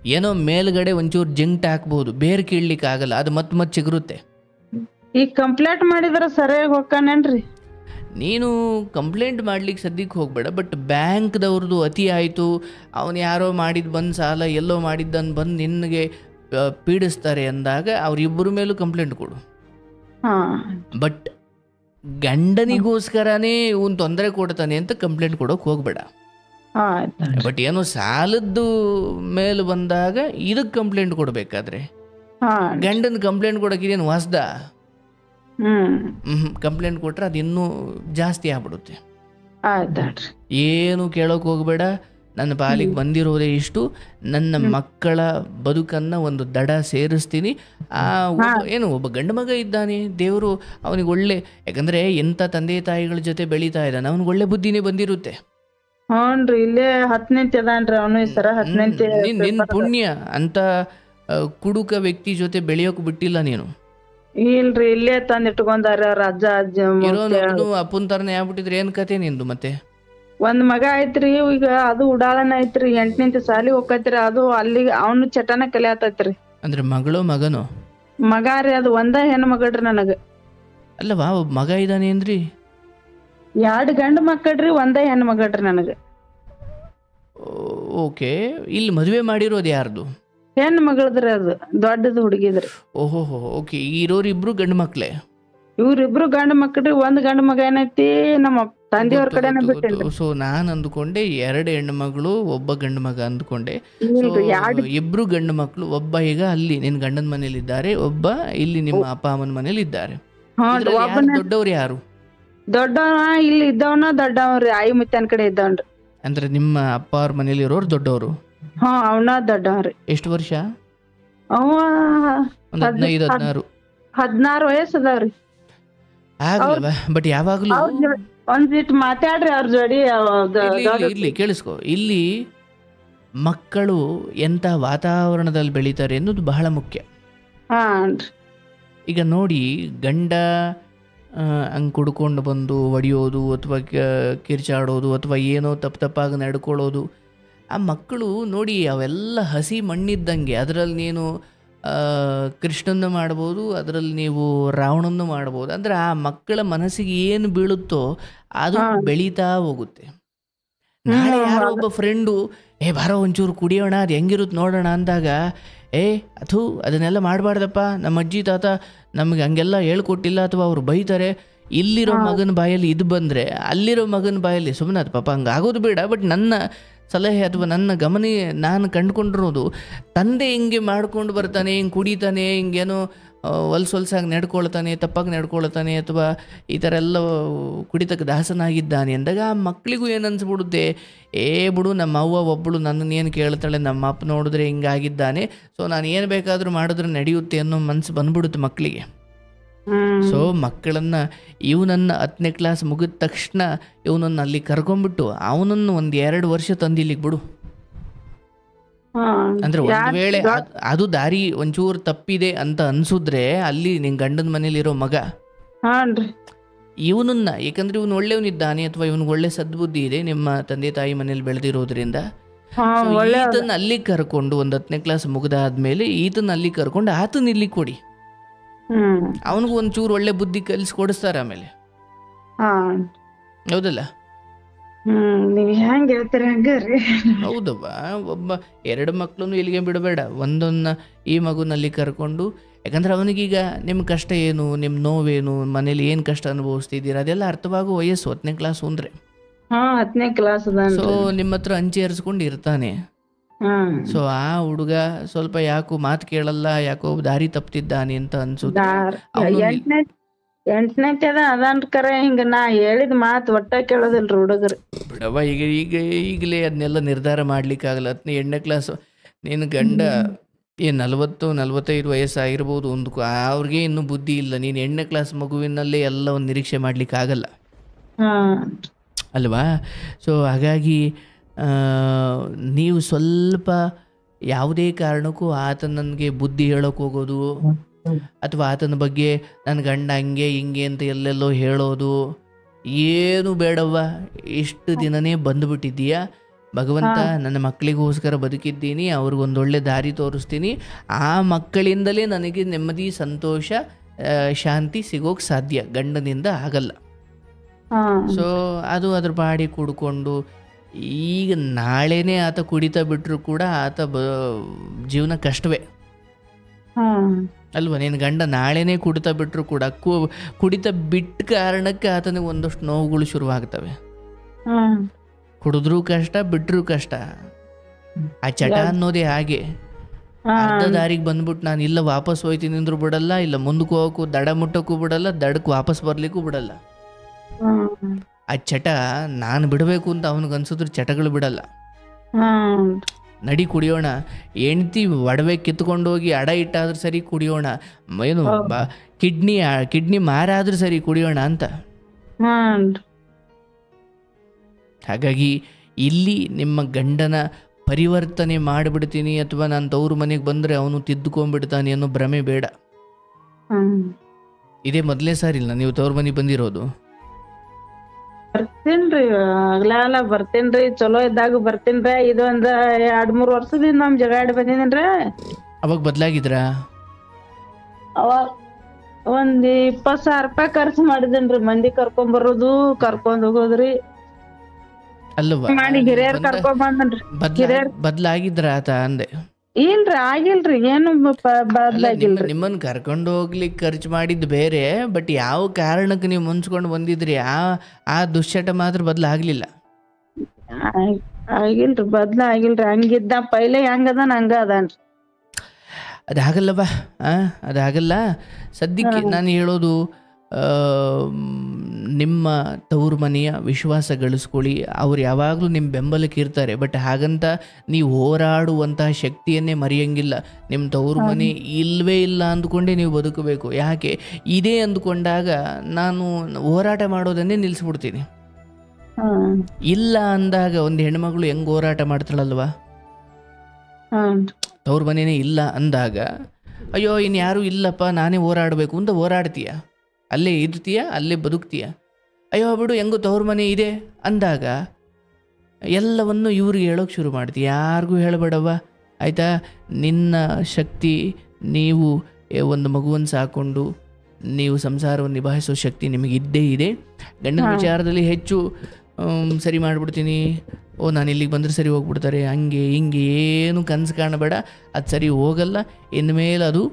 ಏನೋ ಮೇಲ್ಗಡೆ ಒಂಚೂರು ಜಿಂಕ್ಟ್ ಹಾಕ್ಬೋದು, ಬೇರೆ ಕೀಳ್ಲಿಕ್ಕೆ ಆಗಲ್ಲ, ಅದು ಮತ್ತೆ ಚಿಗುರುತ್ತೆ. ಈಗ ಕಂಪ್ಲೇಂಟ್ ಮಾಡಿದ್ರೆ ಸರಿಯಾಗಿ ಹೋಗ್ಕಾನೇನ್ರಿ? ನೀನು ಕಂಪ್ಲೇಂಟ್ ಮಾಡ್ಲಿಕ್ಕೆ ಸದ್ಯಕ್ಕೆ ಹೋಗ್ಬೇಡ, ಬಟ್ ಬ್ಯಾಂಕ್ದವ್ರದ್ದು ಅತಿ ಆಯಿತು, ಅವನು ಯಾರೋ ಮಾಡಿದ್ದು ಬಂದು ಸಾಲ ಎಲ್ಲೋ ಮಾಡಿದ್ದನ್ನು ಬಂದು ನಿನಗೆ ಪೀಡಿಸ್ತಾರೆ ಅಂದಾಗ ಅವರಿಬ್ಬರ ಮೇಲೂ ಕಂಪ್ಲೇಂಟ್ ಕೊಡು. ಬಟ್ ಗಂಡನಿಗೋಸ್ಕರನೇ ಇವನು ತೊಂದರೆ ಕೊಡ್ತಾನೆ ಅಂತ ಕಂಪ್ಲೇಂಟ್ ಕೊಡೋಕೆ ಹೋಗ್ಬೇಡ. ಬಟ್ ಏನೋ ಸಾಲದ್ದು ಮೇಲೆ ಬಂದಾಗ ಇದಕ್ಕೆ ಕಂಪ್ಲೇಂಟ್ ಕೊಡಬೇಕಾದ್ರೆ ಗಂಡನ ಕಂಪ್ಲೇಂಟ್ ಕೊಡೋಕಿದೇನು ಹೊಸ್ದ? ಕಂಪ್ಲೇಂಟ್ ಕೊಟ್ರೆ ಅದು ಇನ್ನೂ ಜಾಸ್ತಿ ಆಗ್ಬಿಡುತ್ತೆ. ಏನು ಕೇಳೋಕೆ ಹೋಗ್ಬೇಡ, ನನ್ನ ಪಾಲಿಗೆ ಬಂದಿರೋದೇ ಇಷ್ಟು, ನನ್ನ ಮಕ್ಕಳ ಬದುಕನ್ನು ಒಂದು ದಡ ಸೇರಿಸ್ತೀನಿ. ಒಬ್ಬ ಗಂಡು ಮಗ ಇದ್ದಾನೆ, ದೇವರು ಅವನಿಗೆ ಒಳ್ಳೆ, ಯಾಕಂದರೆ ಎಂಥ ತಂದೆ ತಾಯಿಗಳ ಜೊತೆ ಬೆಳೀತಾ ಇದ್ದಾನೆ, ಅವನಿಗೆ ಒಳ್ಳೆ ಬುದ್ಧಿನೇ ಬಂದಿರುತ್ತೆ. ಹ್ಞೂನ್ರಿ ಇಲ್ಲೇ 10ನೇಂತಿ ಅದಾನ್ರಿ ಅವನು ಈ ಸರ 10ನೇಂತಿ ನಿನ್ ಪುಣ್ಯ ಅಂತ ಕುಡುಕ ವ್ಯಕ್ತಿ ಜೊತೆ ಬೆಳೆಯೋಕ್ ಬಿಟ್ಟಿಲ್ಲ ನೀನು. ಇಲ್ರಿ ಇಲ್ಲೇ ತಂದ್ ಇಟ್ಕೊಂಡಾರ ಅವ್ರ ಅಜ್ಜ ಅಜ್ಜಿ ಇರೋನು ಅಪ್ಪನ್ ತರನೇ ಆಗ್ಬಿಟ್ಟಿದ್ರೆ ಏನ್ ಕತೆ ನಿಂದು ಮತ್ತೆ? ಒಂದ್ ಮಗ ಐತ್ರಿ ಈಗ ಅದು ಉಡಾಳನ ಐತ್ರಿ 8ನೇಂತಿ ಸಾಲಿ ಹೋಗತ್ರಿ ಅದು ಅಲ್ಲಿಗೆ ಅವನು ಚಟನ ಕಲಿಯಾತೈತ್ರಿ. ಅಂದ್ರೆ ಮಗಳೋ ಮಗನೋ? ಮಗ ರೀ ಅದು ಒಂದ ಹೆಣ್ಣು ಮಗಳ್ರಿ ನನಗ. ಅಲ್ಲವಾ ಒಬ್ಬ ಮಗ ಇದ್ದಾನೆ ಅಂದ್ರಿ? 2 ಗಂಡು ಮಕ್ಕಳ್ರಿ ಒಂದ ಹೆಣ್ಣು ಮಗಳ್ರಿ ನನಗ. ಓಕೆ, ಇಲ್ಲಿ ಮದುವೆ ಮಾಡಿರೋದು ಯಾರ್ದು? ಹೆಣ್ಣು ಮಗಳದ್ರಿ ಅದು ದೊಡ್ಡದು ಹುಡುಗಿದ್ರಿ. ಓಹೋ ಓಕೆ, ಇರೋರಿಬ್ರು ಗಂಡು ಮಕ್ಳೇ? ಇವ್ರಿಬ್ರು ಗಂಡು ಮಕ್ಕಳ್ರಿ ಒಂದ್ ಗಂಡು ಮಗ ಏನೈತಿ ನಮ್ಮ ತಂದೆಯವ್ರ ಕಡೆನ ಬಿಟ್ಟಿಲ್ರಿ. ಸೊ ನಾನ್ ಅಂದ್ಕೊಂಡೆ 2 ಹೆಣ್ಣು ಮಗಳು ಒಬ್ಬ ಗಂಡು ಮಗ ಅಂದ್ಕೊಂಡೆ. ಇಬ್ರು ಗಂಡು ಮಕ್ಳು, ಒಬ್ಬ ಈಗ ಅಲ್ಲಿ ನಿನ್ ಗಂಡನ ಮನೇಲಿ ಇದ್ದಾರೆ, ಒಬ್ಬ ಇಲ್ಲಿ ನಿಮ್ಮ ಅಪ್ಪ ಅಮ್ಮನ ಮನೇಲಿ ಇದ್ದಾರೆ. ದೊಡ್ಡವ್ರು ಯಾರು? ದೊಡ್ಡವ ಇಲ್ಲಿ ಇದ್ದವನ ದೊಡ್ಡವ್ರಿ ಆಯಿ ಮುತ್ತನ ಕಡೆ ಇದ್ದವನ್ರಿ. ಅಂದ್ರೆ ನಿಮ್ಮ ಅಪ್ಪ ಅವ್ರ ಮನೇಲಿ ಇರೋರು ದೊಡ್ಡವರು? ಅವನ ದೊಡ್ಡವ್ರಿ. ಎಷ್ಟು ವರ್ಷ? ಅವ 15-16. 16 ವಯಸ್ಸು ಅದಾವ್ರಿ. ಆಗ್ಲವಾ? ಬಟ್ ಯಾವಾಗ್ಲೂ ಒಂದಿಟ್ಟು ಮಾತಾಡ್ರಿ ಅವ್ರ ಜೋಡಿ. ಇಲ್ಲಿ ಕೇಳಿಸ್ಕೊ, ಇಲ್ಲಿ ಮಕ್ಕಳು ಎಂತ ವಾತಾವರಣದಲ್ಲಿ ಬೆಳೀತಾರೆ ಅನ್ನೋದು ಬಹಳ ಮುಖ್ಯ. ಈಗ ನೋಡಿ, ಗಂಡ ಹಂಗೆ ಕುಡ್ಕೊಂಡು ಬಂದು ಹೊಡಿಯೋದು ಅಥವಾ ಕಿರ್ಚಾಡೋದು ಅಥವಾ ಏನೋ ತಪ್ಪಾಗಿ ನಡ್ಕೊಳ್ಳೋದು, ಆ ಮಕ್ಕಳು ನೋಡಿ ಅವೆಲ್ಲ ಹಸಿ ಮಣ್ಣಿದ್ದಂಗೆ. ಅದರಲ್ಲಿ ನೀನು ಕೃಷ್ಣನ್ನು ಮಾಡ್ಬೋದು, ಅದರಲ್ಲಿ ನೀವು ರಾವಣನ್ನು ಮಾಡ್ಬೋದು. ಅಂದರೆ ಆ ಮಕ್ಕಳ ಮನಸ್ಸಿಗೆ ಏನು ಬೀಳುತ್ತೋ ಅದು ಬೆಳೀತಾ ಹೋಗುತ್ತೆ. ನಾಳೆ ಯಾರೋ ಒಬ್ಬ ಫ್ರೆಂಡು ಬಾರೋ ಒಂಚೂರು ಕುಡಿಯೋಣ, ಅದು ಹೆಂಗಿರುತ್ತೆ ನೋಡೋಣ ಅಂದಾಗ ಅದನ್ನೆಲ್ಲ ಮಾಡಬಾರ್ದಪ್ಪ, ನಮ್ಮ ಅಜ್ಜಿ ತಾತ ನಮಗೆ ಹಂಗೆಲ್ಲ ಹೇಳ್ಕೊಟ್ಟಿಲ್ಲ ಅಥವಾ ಅವ್ರು ಬೈತಾರೆ. ಇಲ್ಲಿರೋ ಮಗನ ಬಾಯಲ್ಲಿ ಇದು ಬಂದರೆ ಅಲ್ಲಿರೋ ಮಗನ ಬಾಯಲ್ಲಿ ಸುಮ್ಮನೆ ಅದು ಪಾಪ ಹಂಗಾಗೋದು ಬೇಡ. ಬಟ್ ನನ್ನ ಸಲಹೆ ಅಥವಾ ನನ್ನ ಗಮನ ನಾನು ಕಂಡುಕೊಂಡಿರೋದು, ತಂದೆ ಹಿಂಗೆ ಮಾಡ್ಕೊಂಡು ಬರ್ತಾನೆ, ಹಿಂಗೆ ಕುಡಿತಾನೆ, ಹಿಂಗೇನೋ ಹೊಲ್ಸಾಗಿ ನಡ್ಕೊಳ್ತಾನೆ, ತಪ್ಪಾಗಿ ನಡ್ಕೊಳ್ತಾನೆ ಅಥವಾ ಈ ಥರ ಎಲ್ಲ ಕುಡಿತಕ್ಕೆ ದಾಸನಾಗಿದ್ದಾನೆ ಅಂದಾಗ ಆ ಮಕ್ಕಳಿಗೂ ಏನು ಅನ್ಸ್ಬಿಡುತ್ತೆ, ಬಿಡು ನಮ್ಮ ಅವ್ವ ಒಬ್ಬಳು ನನ್ನನ್ನೇನು ಕೇಳ್ತಾಳೆ, ನಮ್ಮ ಅಪ್ಪ ನೋಡಿದ್ರೆ ಹಿಂಗಾಗಿದ್ದಾನೆ, ಸೊ ನಾನು ಏನು ಬೇಕಾದರೂ ಮಾಡಿದ್ರೆ ನಡೆಯುತ್ತೆ ಅನ್ನೋ ಮನಸ್ಸು ಬಂದ್ಬಿಡುತ್ತೆ ಮಕ್ಕಳಿಗೆ. ಸೊ ಮಕ್ಕಳನ್ನು ಇವನನ್ನು 10ನೇ ಕ್ಲಾಸ್ ಮುಗಿದ ತಕ್ಷಣ ಇವನನ್ನು ಅಲ್ಲಿ ಕರ್ಕೊಂಡ್ಬಿಟ್ಟು ಅವನನ್ನು 1-2 ವರ್ಷ ತಂದು ಇಲ್ಲಿಗೆ ಬಿಡು. ಅಂದ್ರೆ ಒಂದು ವೇಳೆ ಅದು ದಾರಿ ಒಂಚೂರು ತಪ್ಪಿದೆ ಅಂತ ಅನ್ಸುದ್ರೆ ಅಲ್ಲಿ ನಿನ್ ಗಂಡನ ಮನೇಲಿರೋ ಮಗ ಇವನನ್ನ, ಯಾಕಂದ್ರೆ ಇವನು ಒಳ್ಳೆಯವನಿದ್ದಾನೆ ಅಥವಾ ಇವನ್ಗೆ ಒಳ್ಳೆ ಸದ್ಬುದ್ಧಿ ಇದೆ ನಿಮ್ಮ ತಂದೆ ತಾಯಿ ಮನೇಲಿ ಬೆಳೆದಿರೋದ್ರಿಂದ, ಈತನ ಅಲ್ಲಿ ಕರ್ಕೊಂಡು 10ನೇ ಕ್ಲಾಸ್ ಮುಗಿದಾದ್ಮೇಲೆ ಈತನ ಅಲ್ಲಿ ಕರ್ಕೊಂಡು ಆತನ ಇಲ್ಲಿ ಕೊಡಿ. ಅವನಿಗೂ ಒಂಚೂರು ಒಳ್ಳೆ ಬುದ್ಧಿ ಕಲಿಸ್ಕೊಡಿಸ್ತಾರೆ ಆಮೇಲೆ. ಹೌದಲ್ಲ? ನೀವ್ ಹೆಂಗ್ ಹೇಳ್ತೀರಿ ಹಂಗಾರಿ. ಹೌದವ್ವ, ಒಬ್ಬ 2 ಮಕ್ಳನ್ನು ಇಲ್ಲಿಗೆ ಬಿಡಬೇಡ, ಒಂದನ್ನ ಈ ಮಗುನಲ್ಲಿ ಕರ್ಕೊಂಡು. ಯಾಕಂದ್ರೆ ಅವನಿಗೀಗ ನಿಮ್ಮ ಕಷ್ಟ ಏನು, ನಿಮ್ಮ ನೋವೇನು, ಮನೇಲಿ ಏನು ಕಷ್ಟ ಅನುಭವಿಸ್ತಿದ್ದೀರಾ ಅದೆಲ್ಲ ಅರ್ಥವಾಗುವ ವಯಸ್ಸು 10ನೇ ಕ್ಲಾಸ್ ಅಂದ್ರೆ. 10ನೇ ಕ್ಲಾಸ್. ಸೊ ನಿಮ್ಮ ಹತ್ರ ಹಂಚೇರಿಸ್ಕೊಂಡು ಇರ್ತಾನೆ. ಸೊ ಆ ಹುಡುಗ ಸ್ವಲ್ಪ ಯಾಕೋ ಮಾತು ಕೇಳಲ್ಲ, ಯಾಕೋ ದಾರಿ ತಪ್ಪಿದ್ದಾನೆ ಅಂತ ಅನ್ಸುತ್ತೆ. 8ನೇಂತಿ ಅದನ್ಕರ ಹಿಂಗ ನಾ ಹೇಳಿದ ಮಾತು ಒಟ್ಟ ಕೇಳೋದಿಲ್ರಿ ಹುಡುಗರು. ಬಿಡವ, ಈಗಲೇ ಅದನ್ನೆಲ್ಲ ನಿರ್ಧಾರ ಮಾಡ್ಲಿಕ್ಕಾಗಲ್ಲ. 8ನೇ ಕ್ಲಾಸ್ ನಿನ್ನ ಗಂಡ 40-45 ವಯಸ್ಸಾಗಿರ್ಬೋದು, ಅವ್ರಿಗೆ ಇನ್ನೂ ಬುದ್ಧಿ ಇಲ್ಲ. ನೀನು 8ನೇ ಕ್ಲಾಸ್ ಮಗುವಿನಲ್ಲೇ ಎಲ್ಲ ಒಂದು ನಿರೀಕ್ಷೆ ಮಾಡ್ಲಿಕ್ಕಾಗಲ್ಲ ಅಲ್ವಾ? ಸೊ ಹಾಗಾಗಿ ನೀವು ಸ್ವಲ್ಪ ಯಾವುದೇ ಕಾರಣಕ್ಕೂ ಆತ ನನಗೆ ಬುದ್ಧಿ ಹೇಳೋಕೆ ಹೋಗೋದು ಅಥವಾ ಆತನ ಬಗ್ಗೆ ನನ್ನ ಗಂಡ ಹಂಗೆ ಹಿಂಗೆ ಅಂತ ಎಲ್ಲೆಲ್ಲೋ ಹೇಳೋದು ಏನು ಬೇಡವ್ವ. ಇಷ್ಟು ದಿನನೇ ಬಂದುಬಿಟ್ಟಿದ್ದೀಯಾ, ಭಗವಂತ ನನ್ನ ಮಕ್ಕಳಿಗೋಸ್ಕರ ಬದುಕಿದ್ದೀನಿ, ಅವ್ರಿಗೊಂದೊಳ್ಳೆ ದಾರಿ ತೋರಿಸ್ತೀನಿ, ಆ ಮಕ್ಕಳಿಂದಲೇ ನನಗೆ ನೆಮ್ಮದಿ, ಸಂತೋಷ, ಶಾಂತಿ ಸಿಗೋಕ್ಕೆ ಸಾಧ್ಯ, ಗಂಡನಿಂದ ಆಗಲ್ಲ. ಸೊ ಅದು ಅದ್ರ ಬಾಡಿ ಕುಡ್ಕೊಂಡು ಈಗ ನಾಳೆನೇ ಆತ ಕುಡಿತಾ ಬಿಟ್ಟರು ಕೂಡ ಆತ ಜೀವನ ಕಷ್ಟವೇ ಅಲ್ವಾ? ನಿನ್ನ ಗಂಡ ನಾಳೆನೇ ಕುಡಿತಾ ಬಿಟ್ಟರು ಕೂಡ ಕುಡಿತಾ ಬಿಟ್ಟ ಕಾರಣಕ್ಕೆ ಆತನಿಗೆ ಒಂದಷ್ಟು ನೋವುಗಳು ಶುರುವಾಗ್ತವೆ. ಕುಡಿದ್ರೂ ಕಷ್ಟ, ಬಿಟ್ರೂ ಕಷ್ಟ. ಆ ಚಟ ಅನ್ನೋದೇ ಹಾಗೆ. ಅರ್ಧ ದಾರಿಗೆ ಬಂದ್ಬಿಟ್ಟು ನಾನು ಇಲ್ಲ ವಾಪಸ್ ಹೋಯ್ತೀನಿ ಅಂದ್ರೂ ಬಿಡಲ್ಲ, ಇಲ್ಲ ಮುಂದಕ್ಕೆ ಹೋಗೋಕ್ಕೂ ದಡ ಮುಟ್ಟೋಕ್ಕೂ ಬಿಡಲ್ಲ, ದಡಕ್ಕೆ ವಾಪಸ್ ಬರ್ಲಿಕ್ಕೂ ಬಿಡಲ್ಲ. ಆ ಚಟ ನಾನು ಬಿಡಬೇಕು ಅಂತ ಅವನಿಗೆ ಅನ್ಸಿದ್ರು ಚಟಗಳು ಬಿಡಲ್ಲ. ನಡಿ ಕುಡಿಯೋಣ, ಹೆಂಡ್ತಿ ಒಡವೆ ಕಿತ್ಕೊಂಡೋಗಿ ಅಡ ಇಟ್ಟಾದ್ರೂ ಸರಿ ಕುಡಿಯೋಣ, ಏನು ಕಿಡ್ನಿ ಮಾರಾದ್ರೂ ಸರಿ ಕುಡಿಯೋಣ ಅಂತ. ಹಾಗಾಗಿ ಇಲ್ಲಿ ನಿಮ್ಮ ಗಂಡನ ಪರಿವರ್ತನೆ ಮಾಡಿಬಿಡ್ತೀನಿ ಅಥವಾ ನಾನು ತವ್ರ ಮನೆಗೆ ಬಂದರೆ ಅವನು ತಿದ್ದುಕೊಂಡ್ಬಿಡ್ತಾನೆ ಅನ್ನೋ ಭ್ರಮೆ ಬೇಡ. ಇದೇ ಮೊದಲೇ ಸಾರಿ ಇಲ್ಲ ನೀವು ತವ್ರ ಮನೆಗೆ ಬಂದಿರೋದು? ಬರ್ತೀನ್ರಿ, ಆಗ್ಲಾಲ ಬರ್ತೀನ್ರಿ, ಚಲೋ ಇದ್ದಾಗ ಬರ್ತೀನ್ರಿ. ಇದೊಂದ್ 2-3 ವರ್ಷದಿಂದ ನಮ್ ಜಗಾಡಿ ಬಂದಿದ್ದೀನ್ರಿ. ಅವಾಗ ಬದಲಾಗಿದ್ರಾ? ಅವಾಗ ಒಂದ್ 20,000 ರೂಪಾಯಿ ಖರ್ಚು ಮಾಡಿದೇನ್ರಿ. ಮಂದಿ ಕರ್ಕೊಂಡ್ ಬರೋದು, ಕರ್ಕೊಂಡ್ ಹೋಗೋದ್ರಿ ಅಲ್ಲವಾ? ಮಾಡಿ ಹಿರಿಯರ್ ಕರ್ಕೊಂಡ್ ಬಂದನ್ರಿ. ಬದಲಾಗಿದ್ರ ಆತ ಅಂದೆ. ಇಲ್ರಿ, ಆಗಿಲ್ರಿ, ಏನು ಬದ್ಲಾಗಿಲ್ರಿ. ನಿಮ್ಮನ್ನ ಕರ್ಕೊಂಡು ಹೋಗ್ಲಿಕ್ಕೆ ಖರ್ಚು ಮಾಡಿದ್ದು ಬೇರೆ, ಬಟ್ ಯಾವ ಕಾರಣಕ್ಕೆ ನೀವು ಮುನ್ಸ್ಕೊಂಡು ಬಂದಿದ್ರಿ ಆ ದುಶ್ಚಟ ಮಾತ್ರ ಬದಲಾಗ್ಲಿಲ್ಲ. ಆಗಿಲ್ರಿ, ಬದ್ಲಾಗಿಲ್ರಿ. ಹಂಗಿದ್ದ ಪೈಲೆ ಹೆಂಗದಾನ ಹಂಗ ಅದಾನ್ರಿ. ಅದಾಗಲ್ಲವಾ? ಅದಾಗಲ್ಲ. ಸದ್ಯಕ್ಕೆ ನಾನು ಹೇಳೋದು, ನಿಮ್ಮ ತವ್ರ ಮನೆಯ ವಿಶ್ವಾಸ ಗಳಿಸ್ಕೊಳ್ಳಿ. ಅವ್ರು ಯಾವಾಗಲೂ ನಿಮ್ಮ ಬೆಂಬಲಕ್ಕೆ ಇರ್ತಾರೆ. ಬಟ್ ಹಾಗಂತ ನೀವು ಹೋರಾಡುವಂತಹ ಶಕ್ತಿಯನ್ನೇ ಮರೆಯಂಗಿಲ್ಲ. ನಿಮ್ಮ ತವ್ರ ಮನೆ ಇಲ್ಲವೇ ಇಲ್ಲ ಅಂದ್ಕೊಂಡೇ ನೀವು ಬದುಕಬೇಕು. ಯಾಕೆ ಇದೇ ಅಂದ್ಕೊಂಡಾಗ ನಾನು ಹೋರಾಟ ಮಾಡೋದನ್ನೇ ನಿಲ್ಲಿಸ್ಬಿಡ್ತೀನಿ. ಇಲ್ಲ ಅಂದಾಗ ಒಂದು ಹೆಣ್ಮಗಳು ಹೆಂಗೆ ಹೋರಾಟ ಮಾಡ್ತಾಳಲ್ವಾ? ತವ್ರ ಮನೆಯೇ ಇಲ್ಲ ಅಂದಾಗ ಅಯ್ಯೋ ಇನ್ಯಾರೂ ಇಲ್ಲಪ್ಪ ನಾನೇ ಹೋರಾಡಬೇಕು ಅಂತ ಹೋರಾಡ್ತೀಯ, ಅಲ್ಲೇ ಇರ್ತೀಯ, ಅಲ್ಲೇ ಬದುಕ್ತೀಯ. ಅಯ್ಯೋ ಬಿಡು ಹೆಂಗೋ ತವ್ರ ಮನೆ ಇದೆ ಅಂದಾಗ ಎಲ್ಲವನ್ನು ಇವ್ರಿಗೆ ಹೇಳೋಕೆ ಶುರು ಮಾಡ್ತೀಯ. ಯಾರಿಗೂ ಹೇಳಬೇಡವ್ವ, ಆಯಿತಾ? ನಿನ್ನ ಶಕ್ತಿ, ನೀವು ಒಂದು ಮಗುವನ್ನು ಸಾಕೊಂಡು ನೀವು ಸಂಸಾರವನ್ನು ನಿಭಾಯಿಸೋ ಶಕ್ತಿ ನಿಮಗೆ ಇದ್ದೇ ಇದೆ. ಗಂಡನ ವಿಚಾರದಲ್ಲಿ ಹೆಚ್ಚು ಸರಿ ಮಾಡಿಬಿಡ್ತೀನಿ, ನಾನು ಇಲ್ಲಿಗೆ ಬಂದರೆ ಸರಿ ಹೋಗ್ಬಿಡ್ತಾರೆ, ಹಂಗೆ ಹಿಂಗೆ ಏನು ಕನಸು ಕಾಣಬೇಡ. ಅದು ಸರಿ ಹೋಗಲ್ಲ. ಇನ್ಮೇಲೆ ಅದು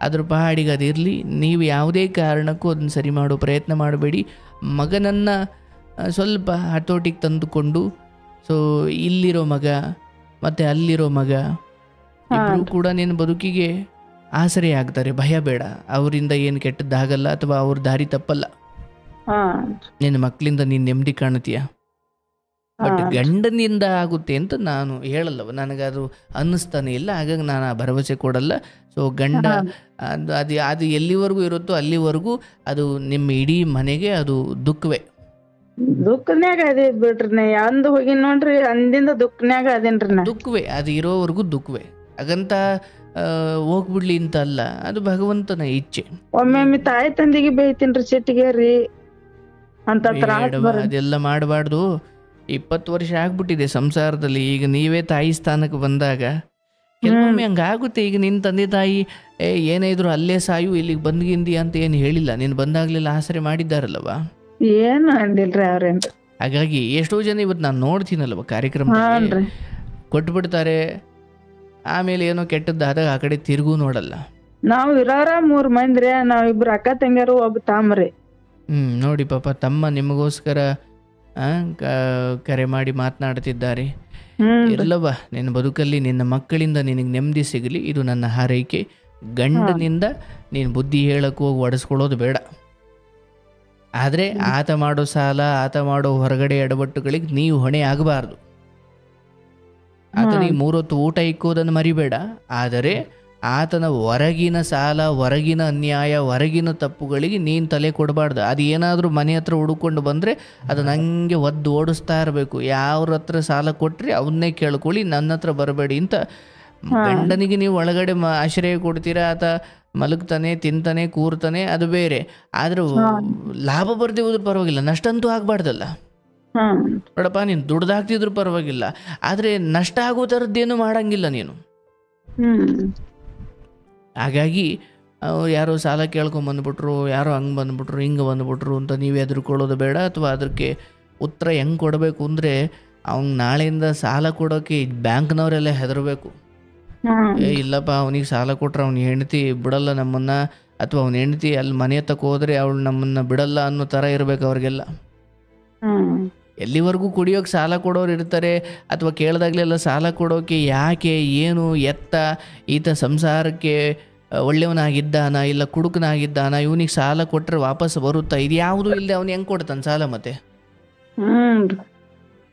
ಅದ್ರ ಪಾಡಿಗೆ ಅದಿರಲಿ. ನೀವು ಯಾವುದೇ ಕಾರಣಕ್ಕೂ ಅದನ್ನು ಸರಿ ಮಾಡೋ ಪ್ರಯತ್ನ ಮಾಡಬೇಡಿ. ಮಗನನ್ನು ಸ್ವಲ್ಪ ಹತೋಟಿಗೆ ತಂದುಕೊಂಡು, ಸೊ ಇಲ್ಲಿರೋ ಮಗ ಮತ್ತು ಅಲ್ಲಿರೋ ಮಗ ಇಬ್ಬರು ಕೂಡ ನಿನ್ನ ಬದುಕಿಗೆ ಆಸರೆ ಆಗ್ತಾರೆ. ಭಯ ಬೇಡ, ಅವರಿಂದ ಏನು ಕೆಟ್ಟದ್ದಾಗಲ್ಲ ಅಥವಾ ಅವ್ರ ದಾರಿ ತಪ್ಪಲ್ಲ. ನಿನ್ನ ಮಕ್ಕಳಿಂದ ನೀನು ನೆಮ್ಮದಿ ಕಾಣ್ತೀಯ. ಬಟ್ ಗಂಡನಿಂದ ಆಗುತ್ತೆ ಅಂತ ನಾನು ಹೇಳಲ್ಲವ, ನನಗದು ಅನ್ನಿಸ್ತಾನೆ ಇಲ್ಲ. ಹಾಗಾಗಿ ನಾನು ಆ ಭರವಸೆ ಕೊಡಲ್ಲ. ಸೊ ಗಂಡ ಅದು ಎಲ್ಲಿವರೆಗೂ ಇರುತ್ತೋ ಅಲ್ಲಿವರೆಗೂ ಅದು ನಿಮ್ಮ ಇಡೀ ಮನೆಗೆ ಅದು ದುಃಖವೇ. ದುಃಖನ್ಯಾಗ ಅದೇ ಬಿಡ್ರಿ. ಅಂದ್ ಹೋಗಿ ನೋಡ್ರಿ, ಅಂದಿಂದ ದುಃಖನ್ಯಾಗ ಅದೇನ್ರಿ. ದುಃಖವೇ, ಅದು ಇರೋವರೆಗೂ ದುಃಖವೇ. ಹಾಗಂತ ಹೋಗ್ಬಿಡ್ಲಿ ಅಂತ ಅಲ್ಲ, ಅದು ಭಗವಂತನ ಇಚ್ಛೆ. ಒಮ್ಮೊಮ್ಮೆ ತಾಯಿ ತಂದಿಗೆ ಬೈತೀನ್ರಿ, ಸಿಟ್ಟಿಗೆ ರೀ ಅಂತ. ಅದೆಲ್ಲ ಮಾಡಬಾರ್ದು. 20 ವರ್ಷ ಆಗ್ಬಿಟ್ಟಿದೆ ಸಂಸಾರದಲ್ಲಿ. ಈಗ ನೀವೇ ತಾಯಿ ಸ್ಥಾನಕ್ಕೆ ಬಂದಾಗ ಕೆಲವೊಮ್ಮೆ ಹಂಗಾಗುತ್ತೆ. ಈಗ ನಿನ್ನ ತಂದೆ ತಾಯಿ ಏನೇ ಇದ್ರು ಅಲ್ಲೇ ಸಾಯು, ಇಲ್ಲಿಗೆ ಬಂದ್ಗಿಂದಿ ಅಂತ ಏನು ಹೇಳಿಲ್ಲ. ನೀನು ಬಂದಾಗ್ಲೆಲ್ಲ ಆಸರೆ ಮಾಡಿದ್ದಾರಲ್ಲವ, ಏನು ಅಂದಿಲ್ರಿ ಅವ್ರೇನ್ರಿ. ಹಾಗಾಗಿ ಎಷ್ಟೋ ಜನ ಇವತ್ತು ನಾನು ನೋಡ್ತೀನಲ್ವ ಕಾರ್ಯಕ್ರಮ ಕೊಟ್ಬಿಡ್ತಾರೆ, ಆಮೇಲೆ ಏನೋ ಕೆಟ್ಟದ್ದಾದಾಗ ಆ ಕಡೆ ತಿರುಗೂ ನೋಡಲ್ಲ. ನಾವು ಇರೋರ 3 ಮಂದಿ, ನಾವಿಬ್ರು ಅಕ್ಕ ತಂಗಿಯರು, ಒಬ್ಬ ತಾಮ್ರಿ. ನೋಡಿ ಪಾಪ ತಮ್ಮ ನಿಮಗೋಸ್ಕರ ಕರೆ ಮಾಡಿ ಮಾತನಾಡ್ತಿದ್ದಾರೆ. ಇರ್ಲವ್ವ, ನಿನ್ನ ಬದುಕಲ್ಲಿ ನಿನ್ನ ಮಕ್ಕಳಿಂದ ನಿನಗೆ ನೆಮ್ಮದಿ ಸಿಗಲಿ, ಇದು ನನ್ನ ಹಾರೈಕೆ. ಗಂಡನಿಂದ ನೀನು ಬುದ್ಧಿ ಹೇಳಕ್ಕೆ ಹೋಗಿ ಒಡಿಸ್ಕೊಳ್ಳೋದು ಬೇಡ. ಆದರೆ ಆತ ಮಾಡೋ ಸಾಲ, ಆತ ಮಾಡೋ ಹೊರಗಡೆ ಎಡವಟ್ಟುಗಳಿಗೆ ನೀವು ಹೊಣೆ ಆಗಬಾರ್ದು. ಆತನಿಗೆ 3 ಹೊತ್ತು ಊಟ ಇಕ್ಕೋದನ್ನು ಮರಿಬೇಡ. ಆದರೆ ಆತನ ಹೊರಗಿನ ಸಾಲ, ಹೊರಗಿನ ಅನ್ಯಾಯ, ಹೊರಗಿನ ತಪ್ಪುಗಳಿಗೆ ನೀನು ತಲೆ ಕೊಡಬಾರ್ದು. ಅದು ಏನಾದರೂ ಮನೆ ಹತ್ರ ಹುಡುಕೊಂಡು ಬಂದರೆ ಅದನ್ನ ಹಂಗೆ ಒದ್ದು ಓಡಿಸ್ತಾ ಇರಬೇಕು. ಯಾವ್ರ ಹತ್ರ ಸಾಲ ಕೊಟ್ಟರೆ ಅವನ್ನೇ ಕೇಳ್ಕೊಳ್ಳಿ, ನನ್ನ ಹತ್ರ ಬರಬೇಡಿ ಅಂತ. ಗಂಡನಿಗೆ ನೀವು ಒಳಗಡೆ ಆಶ್ರಯ ಕೊಡ್ತೀರಾ, ಆತ ಮಲಗ್ತಾನೆ, ತಿಂತಾನೆ, ಕೂರ್ತಾನೆ, ಅದು ಬೇರೆ. ಆದರೂ ಲಾಭ ಬರ್ದೇ ಹೋದ್ರೂ ಪರವಾಗಿಲ್ಲ, ನಷ್ಟ ಅಂತೂ ಆಗಬಾರ್ದಲ್ಲ. ನೋಡಪ್ಪ, ನೀನು ದುಡ್ದಾಗ್ತಿದ್ರು ಪರವಾಗಿಲ್ಲ, ಆದರೆ ನಷ್ಟ ಆಗೋ ಥರದ್ದೇನು ಮಾಡಂಗಿಲ್ಲ ನೀನು. ಹಾಗಾಗಿ ಯಾರೋ ಸಾಲ ಕೇಳ್ಕೊಂಬಂದ್ಬಿಟ್ರು, ಯಾರೋ ಹಂಗೆ ಬಂದ್ಬಿಟ್ರು, ಹಿಂಗೆ ಬಂದ್ಬಿಟ್ರು ಅಂತ ನೀವು ಹೆದರ್ಕೊಳ್ಳೋದು ಬೇಡ. ಅಥವಾ ಅದಕ್ಕೆ ಉತ್ತರ ಹೆಂಗೆ ಕೊಡಬೇಕು ಅಂದರೆ, ಅವ್ನು ನಾಳೆಯಿಂದ ಸಾಲ ಕೊಡೋಕ್ಕೆ ಬ್ಯಾಂಕ್ನವರೆಲ್ಲ ಹೆದರಬೇಕು. ಇಲ್ಲಪ್ಪ, ಅವನಿಗೆ ಸಾಲ ಕೊಟ್ರೆ ಅವ್ನ ಹೆಂಡತಿ ಬಿಡಲ್ಲ ನಮ್ಮನ್ನು, ಅಥವಾ ಅವ್ನ ಹೆಂಡತಿ ಅಲ್ಲಿ ಮನೆ ತಕ್ಕ ಹೋದರೆ ಅವಳು ನಮ್ಮನ್ನು ಬಿಡಲ್ಲ ಅನ್ನೋ ಥರ ಇರಬೇಕು ಅವ್ರಿಗೆಲ್ಲ. ಎಲ್ಲಿವರೆಗೂ ಕುಡಿಯೋಕೆ ಸಾಲ ಕೊಡೋರು ಇರ್ತಾರೆ, ಅಥವಾ ಕೇಳಿದಾಗಲೆಲ್ಲ ಸಾಲ ಕೊಡೋಕೆ ಯಾಕೆ, ಏನು, ಎತ್ತ, ಈತ ಸಂಸಾರಕ್ಕೆ ಒಳ್ಳೆಯವನಾಗಿದ್ದಾನ ಇಲ್ಲ ಕುಡುಕನಾಗಿದ್ದಾನ, ಇವನಿಗೆ ಸಾಲ ಕೊಟ್ಟರೆ ವಾಪಸ್ ಬರುತ್ತಾ, ಇದು ಯಾವುದೂ ಇಲ್ಲದೆ ಅವನು ಹೆಂಗೆ ಕೊಡ್ತಾನೆ ಸಾಲ? ಮತ್ತೆ